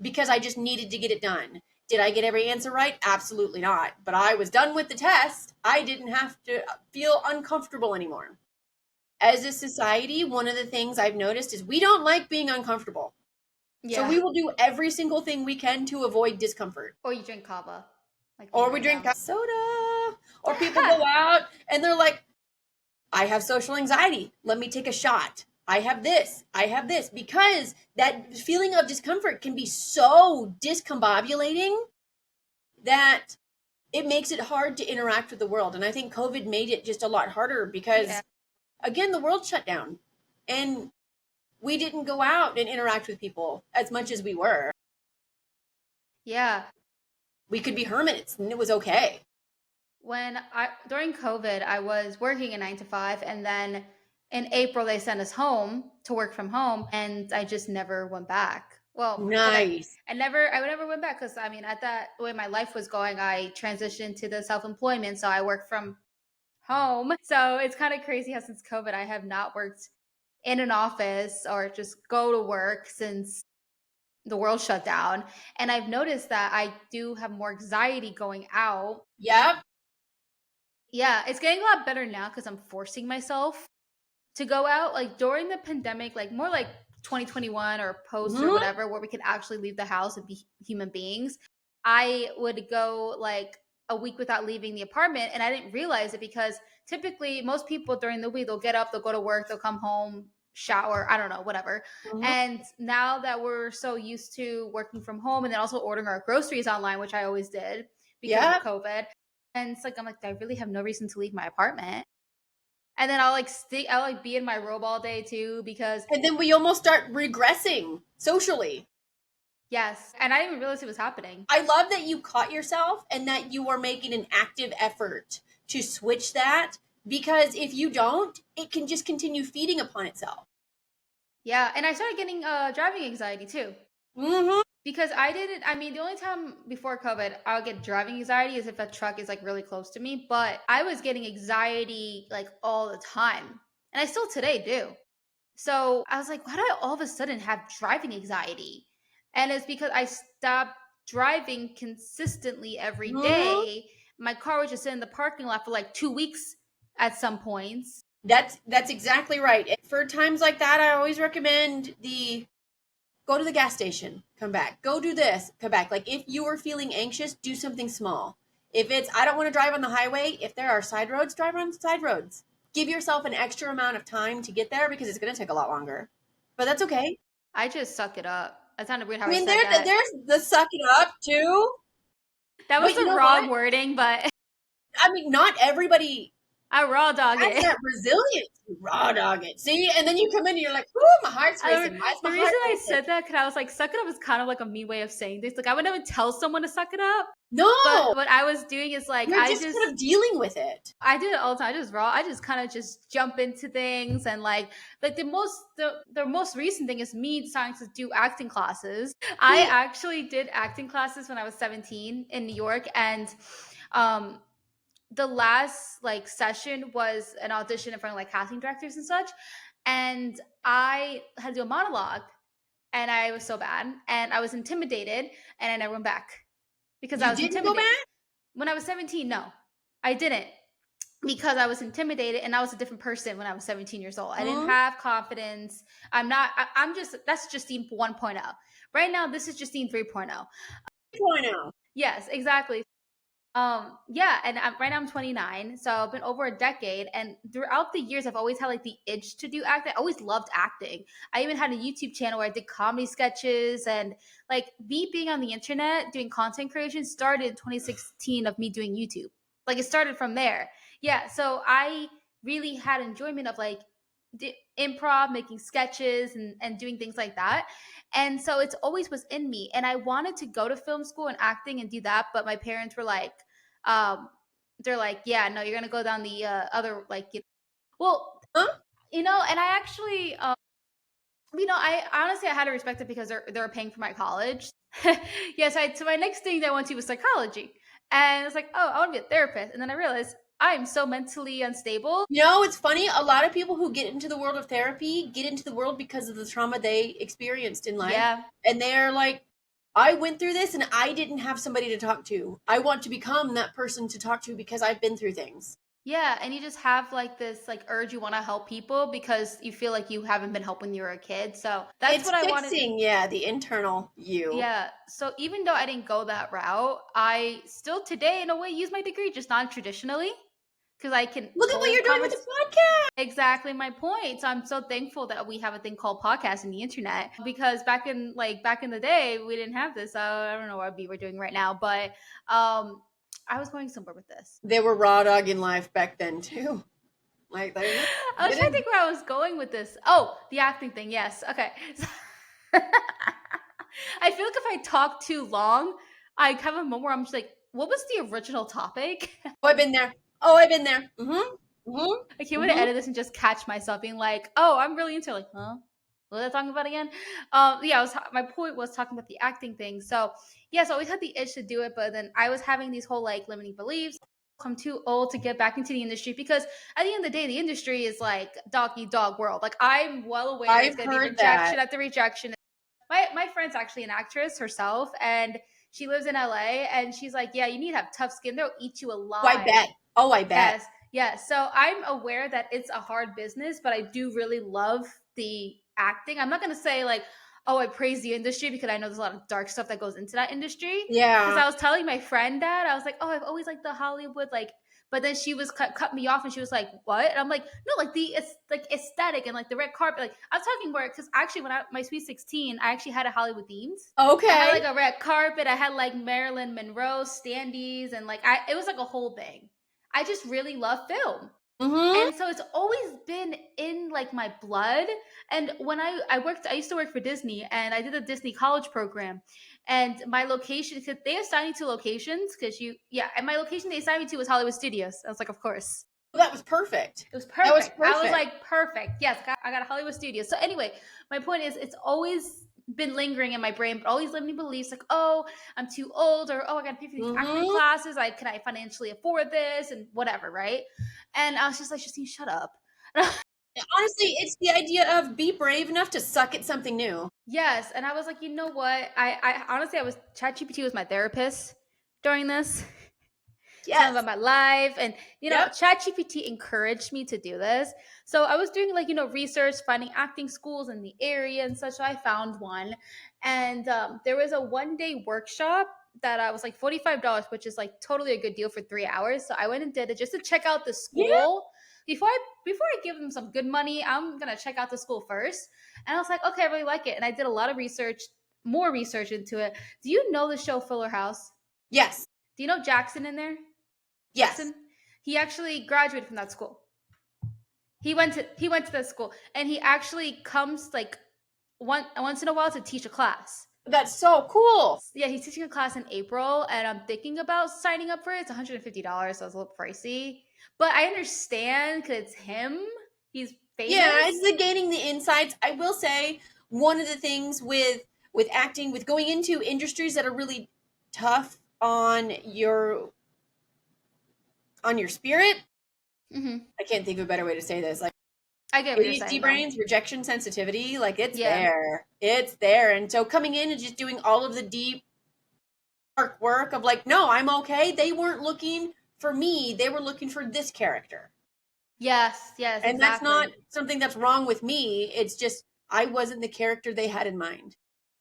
because I just needed to get it done. Did I get every answer right? Absolutely not. But I was done with the test. I didn't have to feel uncomfortable anymore. As a society, one of the things I've noticed is we don't like being uncomfortable. So Yeah. we will do every single thing we can to avoid discomfort. Or you drink kava, like me Or we right drink now. soda. Or people go out and they're like, I have social anxiety. Let me take a shot. I have this. I have this. Because that feeling of discomfort can be so discombobulating that it makes it hard to interact with the world. And I think COVID made it just a lot harder Yeah. because, again, the world shut down and we didn't go out and interact with people as much as we were. Yeah. We could be hermits and it was okay. When I during COVID, I was working a 9 to 5, and then in April they sent us home to work from home, and I just never went back. Well, did I? Nice. I never went back because I mean, at that way my life was going, I transitioned to the self employment, so I work from home. So it's kind of crazy how since COVID, I have not worked in an office or just go to work since the world shut down. And I've noticed that I do have more anxiety going out. Yep. Yeah, it's getting a lot better now because I'm forcing myself to go out. Like during the pandemic, like more like 2021 or post or Mm-hmm. whatever, where we could actually leave the house and be human beings, I would go like a week without leaving the apartment. And I didn't realize it because typically most people during the week, they'll get up, they'll go to work, they'll come home, shower, I don't know, whatever. Mm-hmm. And now that we're so used to working from home and then also ordering our groceries online, which I always did because of Yep. COVID. And it's like, I'm like, I really have no reason to leave my apartment. And then I'll like I'll like be in my robe all day too because And then we almost start regressing socially. yes, and I didn't even realize it was happening. I love that you caught yourself and that you are making an active effort to switch that because if you don't, it can just continue feeding upon itself. Yeah, and I started getting driving anxiety too Mm-hmm. because I didn't. I mean, the only time before COVID I would get driving anxiety is if a truck is like really close to me. But I was getting anxiety like all the time, and I still today do. So I was like, why do I all of a sudden have driving anxiety? And it's because I stopped driving consistently every Mm-hmm. day. My car would just sit in the parking lot for like 2 weeks at some points. That's exactly right. For times like that, I always recommend the go to the gas station, come back. Go do this, come back. Like if you are feeling anxious, do something small. If it's I don't want to drive on the highway, if there are side roads, drive on side roads. Give yourself an extra amount of time to get there because it's going to take a lot longer. But that's okay. I just suck it up. That sounded weird how I I mean, said that. there's the suck it up too. That was But you the know wrong what? wording, but I mean, not everybody. I raw dog That's it. that resilience. You raw dog it. See? And then you come in and you're like, ooh, my heart's racing. Why is The my heart reason I racing? said that because I was like, suck it up is kind of like a mean way of saying this. Like, I would never tell someone to suck it up. But No, what I was doing is like, you're just kind of dealing with it. I do it all the time. I just kind of just jump into things and like the most recent thing is me deciding to do acting classes. I See, actually did acting classes when I was 17 in New York, and um the last like session was an audition in front of like casting directors and such, and I had to do a monologue, and I was so bad, and I was intimidated, and I never went back because I you was didn't go intimidated. back? When I was 17, no, I didn't, because I was intimidated and I was a different person when I was 17 years old. I didn't Hmm? have confidence. I'm just, that's Justine 1.0. Right now, this is Justine 3.0. 2.0. Yes, exactly. Yeah, and right now I'm 29, so I've been over a decade, and throughout the years, I've always had like the itch to do acting. I always loved acting. I even had a YouTube channel where I did comedy sketches, and like me being on the internet doing content creation started in 2016 of me doing YouTube. Like it started from there. Yeah, so I really had enjoyment of like improv, making sketches, and doing things like that. And so it's always was in me. And I wanted to go to film school and acting and do that, but my parents were like, um, they're like, yeah, no, you're gonna go down the other like, well, Huh? and I actually, I honestly I had to respect it because they're paying for my college. Yes, so my next thing that I went to was psychology, and it's like, oh, I want to be a therapist, and then I realized I am so mentally unstable. You know, it's funny. A lot of people who get into the world of therapy get into the world because of the trauma they experienced in life. Yeah, And they're like, I went through this and I didn't have somebody to talk to. I want to become that person to talk to because I've been through things. yeah, and you just have like this like urge you want to help people because you feel like you haven't been helped when you were a kid. So that's It's what I wanted. fixing, yeah, the internal you. Yeah. So even though I didn't go that route, I still today, in a way, use my degree, just non traditionally, because I can Look at what hold you're doing with convers. the podcast. Exactly my point. So I'm so thankful that we have a thing called podcast and the internet, because back in the day we didn't have this. So I don't know what we're doing right now, but I was going somewhere with this. They were raw dog in life back then too. Like they were I was trying to didn't. think where I was going with this. Oh, the acting thing. Yes. Okay. I feel like if I talk too long, I have a moment where I'm just like, what was the original topic? Oh, I've been there. Oh, I've been there. Mm-hmm. I can't Mm-hmm. wait to Mm-hmm. edit this and just catch myself being like, oh, I'm really into it. Like, huh? What was I talking about again? Yeah, my point was talking about the acting thing. So yes, I always had the itch to do it, but then I was having these whole like limiting beliefs. I'm too old to get back into the industry because at the end of the day, the industry is like dog eat dog world. Like I'm well aware it's I've gonna be heard that. rejection after rejection. My friend's actually an actress herself, and she lives in LA, and she's like, yeah, you need to have tough skin. They'll eat you Oh, I alive. bet. Oh, I bet. Yes, yes. So I'm aware that it's a hard business, but I do really love the acting. I'm not gonna say like, oh, I praise the industry because I know there's a lot of dark stuff that goes into that industry. Because Yeah. I was telling my friend that I was like, oh, I've always liked the Hollywood like, but then she was cut me off and she was like, what? And I'm like, no, like it's like aesthetic and like the red carpet. Like I'm talking about because actually when I my sweet 16, I actually had a Hollywood themed. I had Okay. like a red carpet. I had like Marilyn Monroe standees, and like it was like a whole thing. I just really love film. Mm-hmm. And so it's always been in like my blood. And when I used to work for Disney, and I did a Disney college program. And my location, cause they assigned me to locations because and my location they assigned me to was Hollywood Studios. I was like, of course. Well, that was perfect. It was That was perfect. I was perfect. like, perfect. Yes, I got a Hollywood studio. So anyway, my point is, it's always been lingering in my brain, but all these limiting beliefs, like, oh, I'm too old, or oh, I got to pay for these acting Mm-hmm. classes. Like, can I financially afford this, and whatever, right? And I was just like, Justine, shut up. Honestly, it's the idea of be brave enough to suck at something new. Yes, and I was like, you know what? I honestly, I was ChatGPT was my therapist during this. Telling Yes. about my life, and Yep. ChatGPT encouraged me to do this. So I was doing like research, finding acting schools in the area and such. So I found one, and there was a 1 day workshop that I was like $45, which is like totally a good deal for 3 hours. So I went and did it just to check out the Yeah. school. Before I give them some good money, I'm gonna check out the school first. And I was like, okay, I really like it, and I did a lot of research, more research into it. Do you know the show Fuller House? Yes. Do you know Jackson in there? Yes. Jackson. He actually graduated from that school. He went to that school, and he actually comes like once in a while to teach a class. That's so cool. Yeah, he's teaching a class in April, and I'm thinking about signing up for it. It's $150, so it's a little pricey. But I understand because it's him. He's famous. Yeah, it's the gaining the insights. I will say one of the things with acting, with going into industries that are really tough on your spirit. Mm-hmm. I can't think of a better way to say this. Like I get what you're ADHD saying, brains, rejection sensitivity, like it's Yeah. there. It's there. And so coming in and just doing all of the deep dark work of like, no, I'm okay. They weren't looking for me. They were looking for this character. Yes, yes, And that's exactly. not something that's wrong with me. It's just I wasn't the character they had in mind.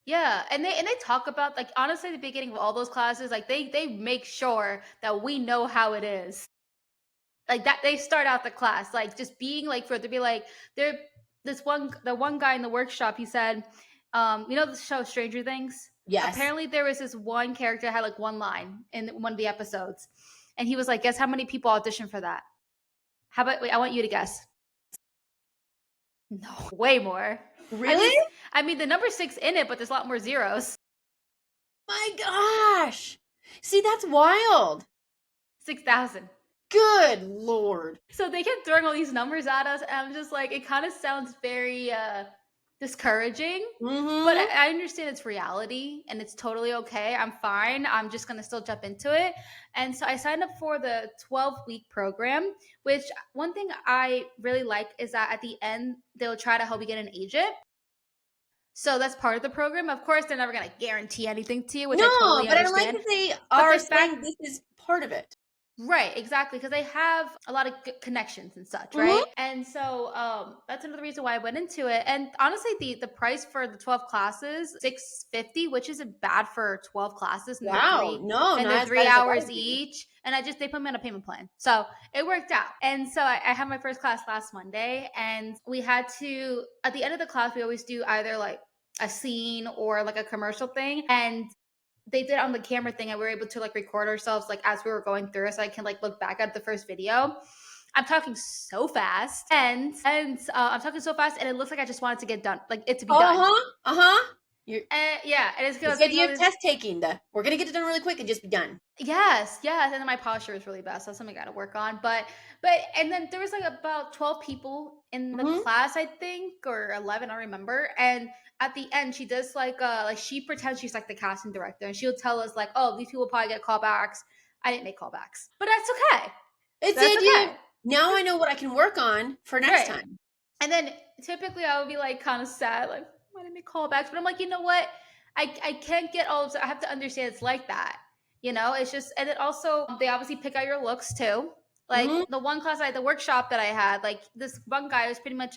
Yeah, and they talk about, like, honestly, the beginning of all those classes, like they make sure that we know how it is. Like that they start out the class like just being like for it to be like there the one guy in the workshop, he said, you know the show Stranger Things? Yes. Apparently there was this one character that had like one line in one of the episodes. And he was like, guess how many people auditioned for that? How about wait, I want you to guess. No, way more. Really? I mean the number 6 in it, but there's a lot more zeros. My gosh. See, that's wild. 6,000. Good Lord. So they kept throwing all these numbers at us, and I'm just like, it kind of sounds very discouraging. But Mm-hmm. I understand it's reality, and it's totally okay. I'm fine. I'm just gonna still jump into it. And so I signed up for the 12-week program. Which one thing I really like is that at the end they'll try to help you get an agent. So that's part of the program. Of course, they're never gonna guarantee anything to you, which I No, totally but I like understand. that they But are the fact saying this is part of it. Right, exactly, because they have a lot of connections and such, Mm-hmm. right? And so that's another reason why I went into it. And honestly, the price for the 12 classes, 650, which isn't bad for 12 classes, and Wow. No, not they're as bad three as I thought hours it'd be. each. And they put me on a payment plan, so it worked out. And so I had my first class last Monday, and we had to at the end of the class we always do either like a scene or like a commercial thing, and they did on the camera thing and we were able to like record ourselves like as we were going through so I can like look back at the first video. I'm talking so fast and I'm talking so fast and it looks like I just wanted to get done, like it to be done. Uh-huh. Uh-huh. You're And yeah, and it's It's because the getting all idea of this. test taking. We're gonna get it done really quick and just be done. Yes, yes, and then my posture is really bad, so that's something I got to work on. But and then there was like about 12 people in the Mm-hmm. class, I think, or 11, I don't remember. And at the end, she does like she pretends she's like the casting director, and she'll tell us like, oh, these people probably get callbacks. I didn't make callbacks, but that's okay. It's the That's idea okay. of now I know what I can work on for next Right. time. And then typically I would be like kind of sad, like, why didn't they call backs? But I'm like, you know what? I can't get all of I have to understand it's like that. You know, it's just and then also they obviously pick out your looks too. Like Mm-hmm. the one class the workshop that I had, like this one guy was pretty much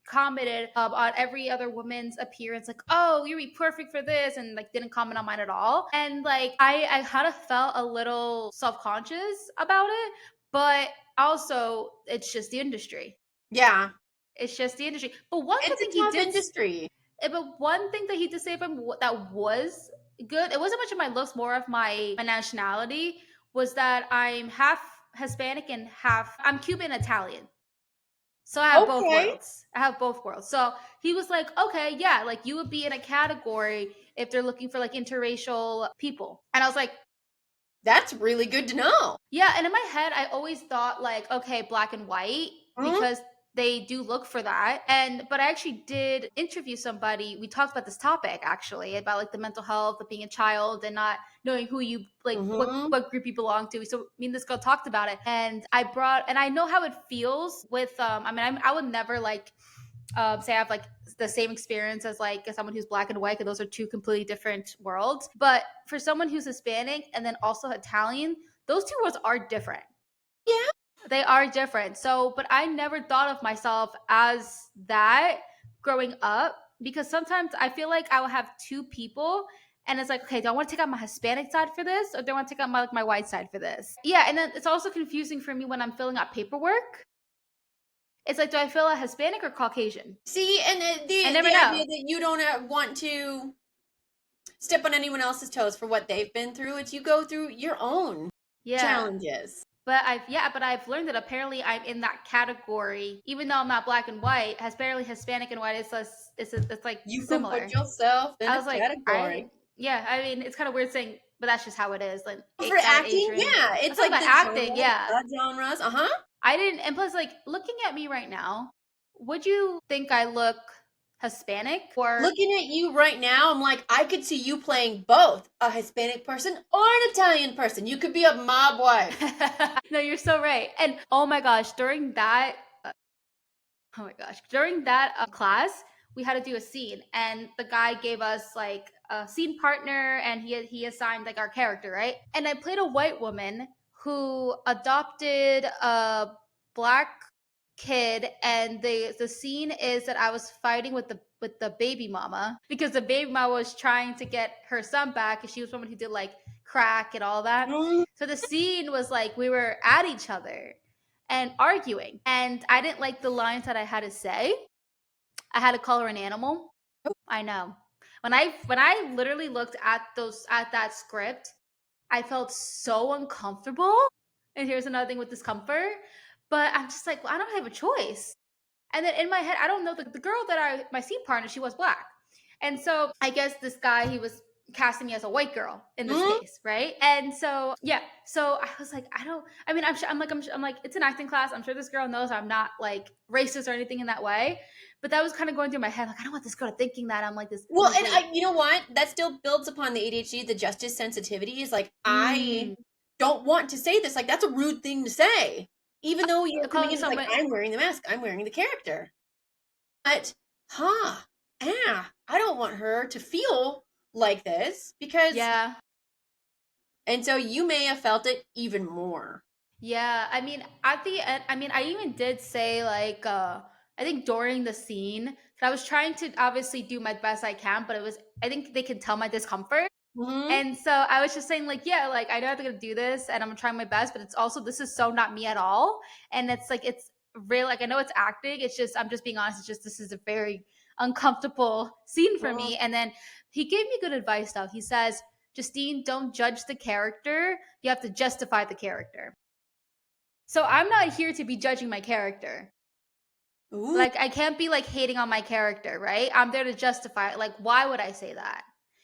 commented on every other woman's appearance, like, oh, you'd be perfect for this, and like didn't comment on mine at all. And like I kind of felt a little self-conscious about it, but also it's just the industry. Yeah. It's just the industry. But one good It's thing a he tough did, industry. but one thing that he did say from that was good. It wasn't much of my looks, more of my nationality. Was that I'm half Hispanic and half I'm Cuban Italian. So I have both Okay. worlds. I have both worlds. So he was like, okay, yeah, like you would be in a category if they're looking for like interracial people. And I was like, That's really good to know. yeah, and in my head, I always thought like, okay, black and white, Mm-hmm. because they do look for that. And but I actually did interview somebody. We talked about this topic actually about like the mental health of being a child and not knowing who you like Mm-hmm. what group you belong to. So me and this girl talked about it, and I know how it feels with I mean I would never like say I have like the same experience as like someone who's black and white, because those are two completely different worlds. But for someone who's Hispanic and then also Italian, those two worlds are different. Yeah. They are different. So, but I never thought of myself as that growing up, because sometimes I feel like I will have two people and it's like, okay, do I want to take out my Hispanic side for this or do I want to take out my white side for this? Yeah, and then it's also confusing for me when I'm filling out paperwork. It's like, do I fill out Hispanic or Caucasian? See, and I the never know. idea that you don't want to step on anyone else's toes for what they've been through. It's you go through your own Yeah. challenges. But I've learned that apparently I'm in that category, even though I'm not black and white. Apparently, Hispanic and white it's like You can put similar. yourself in I a was like, category. yeah. I mean, it's kind of weird saying, but that's just how it is. Like, For acting, Asian. yeah, I it's thought like about the acting. genre, Yeah, subgenres. Uh huh. I didn't. And plus, like looking at me right now, would you think I look Hispanic or? Looking at you right now, I'm like, I could see you playing both a Hispanic person or an Italian person. You could be a mob wife. No, you're so right. And oh my gosh, during that oh my gosh, during that class, we had to do a scene, and the guy gave us like a scene partner, and he assigned like our character, right? And I played a white woman who adopted a black kid, and the scene is that I was fighting with the baby mama because the baby mama was trying to get her son back, and she was someone who did like crack and all that. Mm. So the scene was like we were at each other and arguing. And I didn't like the lines that I had to say. I had to call her an animal. I know. When I literally looked at that script, I felt so uncomfortable. And here's another thing with discomfort. But I'm just like, well, I don't have a choice. And then in my head, I don't know the girl that my scene partner, she was black. And so I guess this guy, he was casting me as a white girl in this Mm. case, right? And so yeah, so I was like, I don't. I mean, I'm like, it's an acting class. I'm sure this girl knows I'm not like racist or anything in that way. But that was kind of going through my head, like I don't want this girl thinking that I'm like this. I'm Well, like, and wait, you know what? That still builds upon the ADHD, the justice sensitivity is like, I mm, don't want to say this. Like, that's a rude thing to say. Even though you're coming calling in as like, someone, I'm wearing the mask, I'm wearing the character. But, I don't want her to feel like this because, yeah. and so you may have felt it even more. Yeah, I mean, at the end, I mean, I even did say like, I think during the scene, 'cause I was trying to obviously do my best I can, but it was, I think they can tell my discomfort. Hmm. And so I was just saying, like, yeah, like I know I'm gonna do this and I'm trying my best, but it's also, this is so not me at all. And it's like, it's real, like, I know it's acting. It's just, I'm just being honest. It's just, this is a very uncomfortable scene for me. And then he gave me good advice though. He says, Justine, don't judge the character. You have to justify the character. So I'm not here to be judging my character. Ooh. Like I can't be like hating on my character, right? I'm there to justify it. Like why would I say that?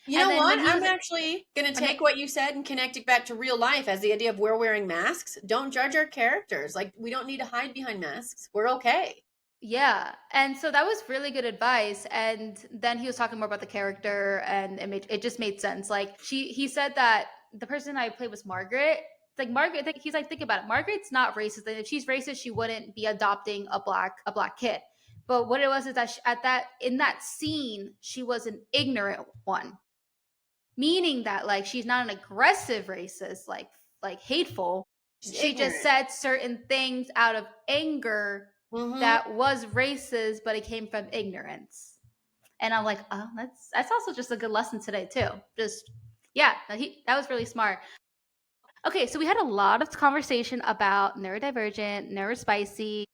You And know then what? when he I'm was actually going to I mean take what you said and connect it back to real life as the idea of we're wearing masks. Don't judge our characters. Like, we don't need to hide behind masks. We're okay. yeah. And so that was really good advice. And then he was talking more about the character and it just made sense. Like he said that the person I played was Margaret. Like Margaret, he's like, think about it. Margaret's not racist. And if she's racist, she wouldn't be adopting a black kid. But what it was is that at that in that scene, she was an ignorant one, meaning that like she's not an aggressive racist, like hateful. She's She just ignorant. said certain things out of anger Mm-hmm. that was racist, but it came from ignorance. And I'm like, oh, that's also just a good lesson today too. Just yeah, that was really smart. Okay, so we had a lot of conversation about neurodivergent, neurospicy.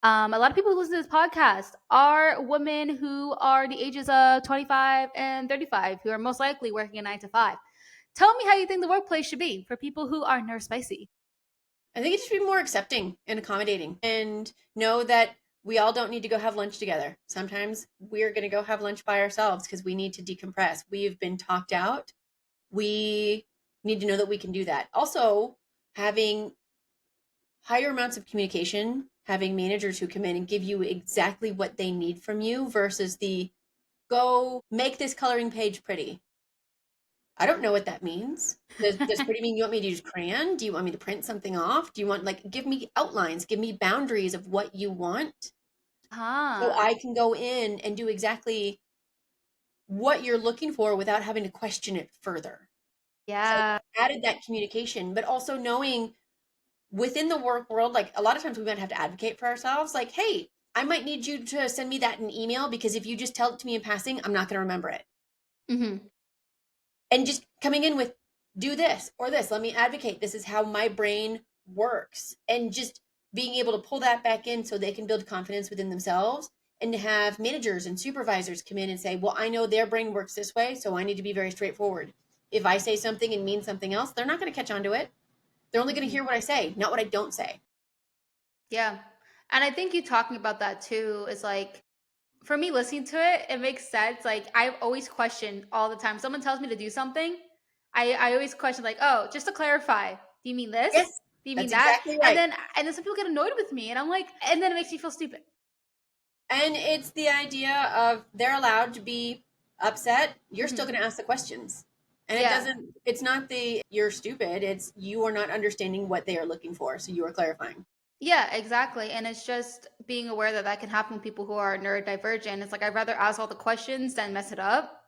A lot of people who listen to this podcast are women who are the ages of 25 and 35, who are most likely working a 9 to 5. Tell me how you think the workplace should be for people who are neurospicy. I think it should be more accepting and accommodating and know that we all don't need to go have lunch together. Sometimes we're going to go have lunch by ourselves because we need to decompress. We've been talked out. We need to know that we can do that. Also, having higher amounts of communication, having managers who come in and give you exactly what they need from you versus the go make this coloring page pretty. I don't know what that means. Does pretty mean you want me to use crayon? Do you want me to print something off? Do you want like give me outlines, give me boundaries of what you want so Huh. I can go in and do exactly what you're looking for without having to question it further. So Yeah. added that communication, but also knowing within the work world, like a lot of times we might have to advocate for ourselves. Like, hey, I might need you to send me that in email because if you just tell it to me in passing, I'm not going to remember it. Hmm. And just coming in with do this or this, let me advocate. This is how my brain works. And just being able to pull that back in so they can build confidence within themselves and to have managers and supervisors come in and say, well, I know their brain works this way, so I need to be very straightforward. If I say something and mean something else, they're not going to catch on to it. They're only going to hear what I say, not what I don't say. Yeah. And I think you talking about that too is like, for me listening to it, it makes sense. Like I've always questioned all the time. Someone tells me to do something, I always question like, oh, just to clarify, do you mean this? Yes, Do you mean that's that? exactly And right. then some people get annoyed with me and I'm like, and then it makes me feel stupid. And it's the idea of they're allowed to be upset. You're still Hmm. going to ask the questions. And Yeah. it's not the you're stupid. It's you are not understanding what they are looking for. So you are clarifying. Yeah, exactly. And it's just being aware that that can happen with people who are neurodivergent. It's like I'd rather ask all the questions than mess it up.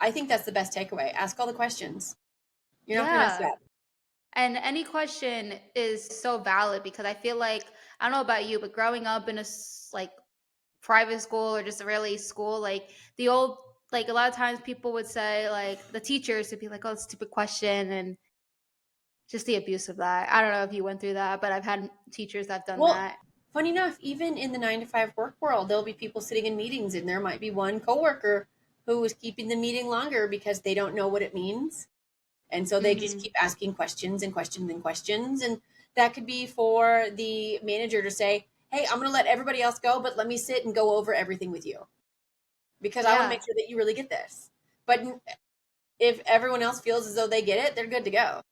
I think that's the best takeaway. Ask all the questions. You're not going to mess it Yeah. up. And any question is so valid because I feel like I don't know about you, but growing up in a like private school or just a really school, like the old like a lot of times people would say like the teachers would be like, "Oh, stupid question," and just the abuse of that. I don't know if you went through that, but I've had teachers that've done Well, that. funny enough, even in the 9 to 5 work world, there'll be people sitting in meetings, and there might be one coworker who is keeping the meeting longer because they don't know what it means. And so they just Hmm. keep asking questions and questions and questions. And that could be for the manager to say, hey, I'm going to let everybody else go, but let me sit and go over everything with you because I want to Yeah. make sure that you really get this. But if everyone else feels as though they get it, they're good to go.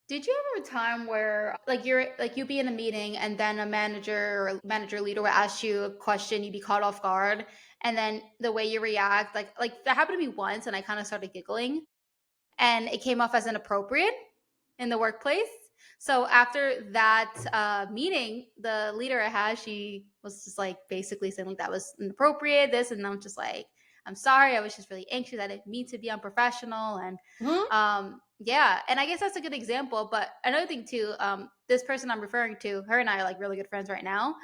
Did you ever have a time where like you're like you be in a meeting and then a manager or manager leader will ask you a question, you'd be caught off guard, and then the way you react, like that happened to me once and I kind of started giggling and it came off as inappropriate in the workplace. So after that meeting, the leader I had, she was just like basically saying like that was inappropriate, this, and I'm just like, I'm sorry, I was just really anxious. I didn't mean to be unprofessional, and Hmm. yeah, and I guess that's a good example. But another thing too, this person I'm referring to, her and I are like really good friends right now,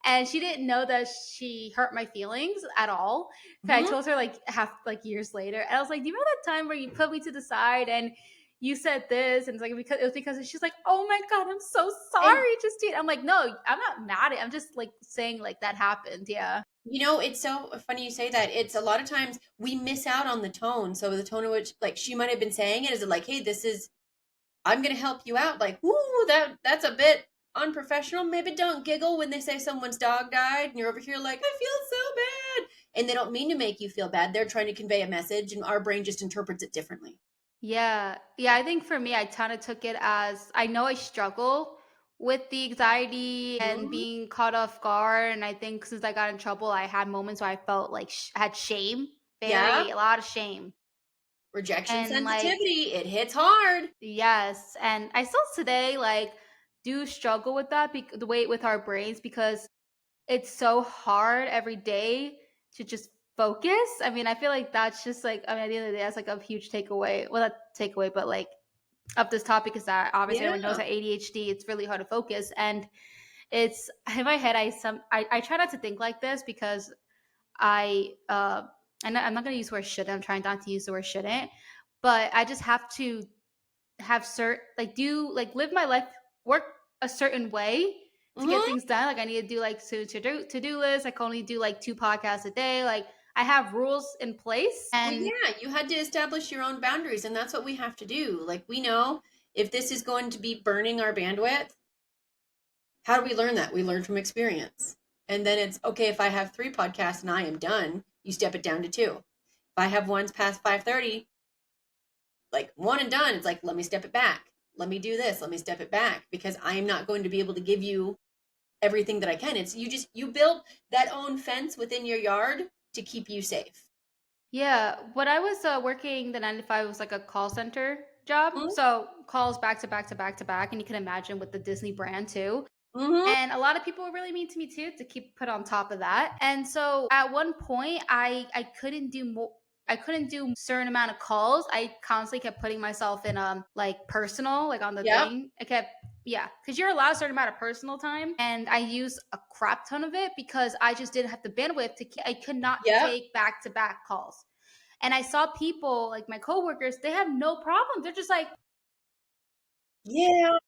and she didn't know that she hurt my feelings at all. I Hmm. told her like half like years later, and I was like, "Do you remember that time where you put me to the side and you said this?" And it's like because it was because she's like, "Oh my god, I'm so And sorry, Justine." I'm like, "No, I'm not mad at it. I'm just like saying like that happened." Yeah. it's so funny you say that. It's a lot of times we miss out on the tone. So the tone in which, like, she might have been saying it is it like, hey, this is I'm gonna help you out. Like, ooh, that's a bit unprofessional. Maybe don't giggle when they say someone's dog died and you're over here like, I feel so bad. And they don't mean to make you feel bad. They're trying to convey a message and our brain just interprets it differently. Yeah. Yeah, I think for me, I kind of took it as I know I struggle with the anxiety and Mhm. being caught off guard. And I think since I got in trouble, I had moments where I felt like had shame, Yeah. a lot of shame. Rejection And like, sensitivity. It hits hard. yes. And I still today, like, do struggle with that, the way with our brains, because it's so hard every day to just focus. I mean, I feel like that's just like, I mean, at the end of the day, that's like a huge takeaway. Well, not takeaway, but like, of this topic is that obviously Yeah. everyone knows that ADHD it's really hard to focus and it's in my head I try not to think like this because I'm not going to use the word shouldn't. I'm trying not to use the word shouldn't, but I just have to have certain like do like live my life work a certain way to get Hmm. things done. Like I need to do like to do lists. I can only do like 2 podcasts a day. Like I have rules in place Well, and yeah, you had to establish your own boundaries, and that's what we have to do. Like, we know if this is going to be burning our bandwidth, how do we learn that? We learn from experience. And then it's okay if I have 3 podcasts and I am done, you step it down to 2. If I have ones past 5:30, like one and done, it's like let me step it back. Let me do this, let me step it back because I am not going to be able to give you everything that I can. It's you build that own fence within your yard to keep you safe. yeah, when I was working the 9 to 5 was like a call center job. So calls back to back to back to back. And you can imagine with the Disney brand too. Mm-hmm. And a lot of people were really mean to me too to keep put on top of that. And so at one point I couldn't do more. I couldn't do certain amount of calls. I constantly kept putting myself in like personal, like on the Yep. thing. I kept yeah, because you're allowed a certain amount of personal time, and I use a crap ton of it because I just didn't have the bandwidth to. I could not Yep. take back to back calls, and I saw people like my coworkers. They have no problem. They're just like, Yeah.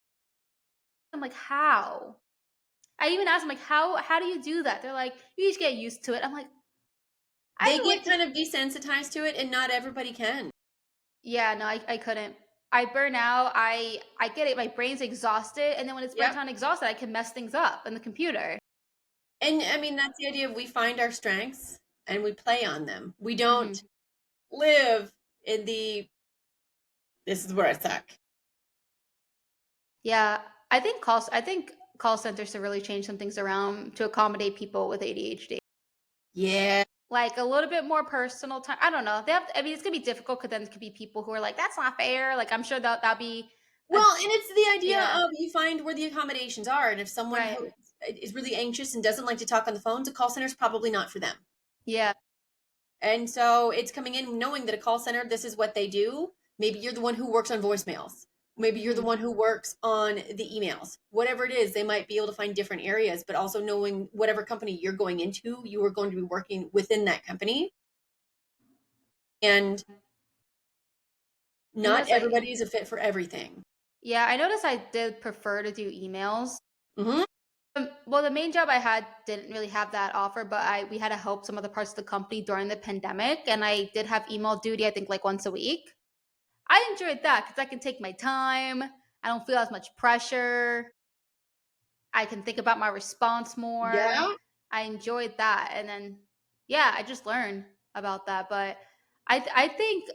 I'm like, how? I even asked them like, how do you do that? They're like, you just get used to it. I'm like, I They feel get like kind of desensitized to it and not everybody can. yeah, no, I couldn't. I burn out. I get it. My brain's exhausted, and then when it's burnt Yep. out and exhausted, I can mess things up in the computer. And I mean, that's the idea of we find our strengths and we play on them. We don't Hmm. live in this is where I suck. Yeah, I think call centers to really change some things around to accommodate people with ADHD. Yeah. Like a little bit more personal time. I don't know. They have. I mean, it's gonna be difficult because then there could be people who are like, "That's not fair." Like, I'm sure that'll be a Well, and it's the idea yeah, of you find where the accommodations are. And if someone right, who is really anxious and doesn't like to talk on the phones, a call center is probably not for them. yeah, And so it's coming in knowing that a call center, this is what they do. Maybe you're the one who works on voicemails. Maybe you're the mhm, one who works on the emails. Whatever it is, they might be able to find different areas, but also knowing whatever company you're going into, you are going to be working within that company. And I not noticed. everybody is a fit for everything. Yeah, I noticed I did prefer to do emails. Hmm. Well, the main job I had didn't really have that offer, but I we had to help some other parts of the company during the pandemic, and I did have email duty. I think like once a week. I enjoyed that because I can take my time. I don't feel as much pressure. I can think about my response more. Yeah. I enjoyed that, and then yeah, I just learned about that. But I think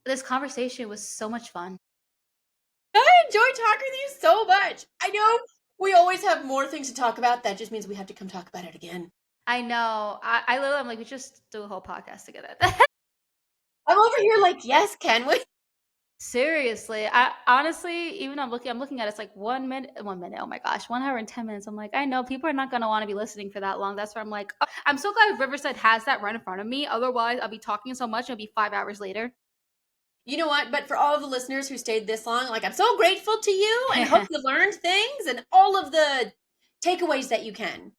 this conversation was so much fun. I enjoy talking with you so much. I know we always have more things to talk about. That just means we have to come talk about it again. I know. I literally I'm like we just do a whole podcast together. I'm over here like, yes, can we? Seriously, I honestly, even I'm looking at it, it's like 1 minute, 1 minute. Oh my gosh, 1 hour and 10 minutes. I'm like, I know people are not gonna want to be listening for that long. That's where I'm like, oh, I'm so glad Riverside has that right in front of me. Otherwise, I'll be talking so much, it'll be 5 hours later. You know what? But for all of the listeners who stayed this long, like, I'm so grateful to you and hope you learned things and all of the takeaways that you can.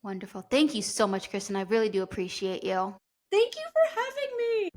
Wonderful. Thank you so much, Kristen. I really do appreciate you. Thank you for having me.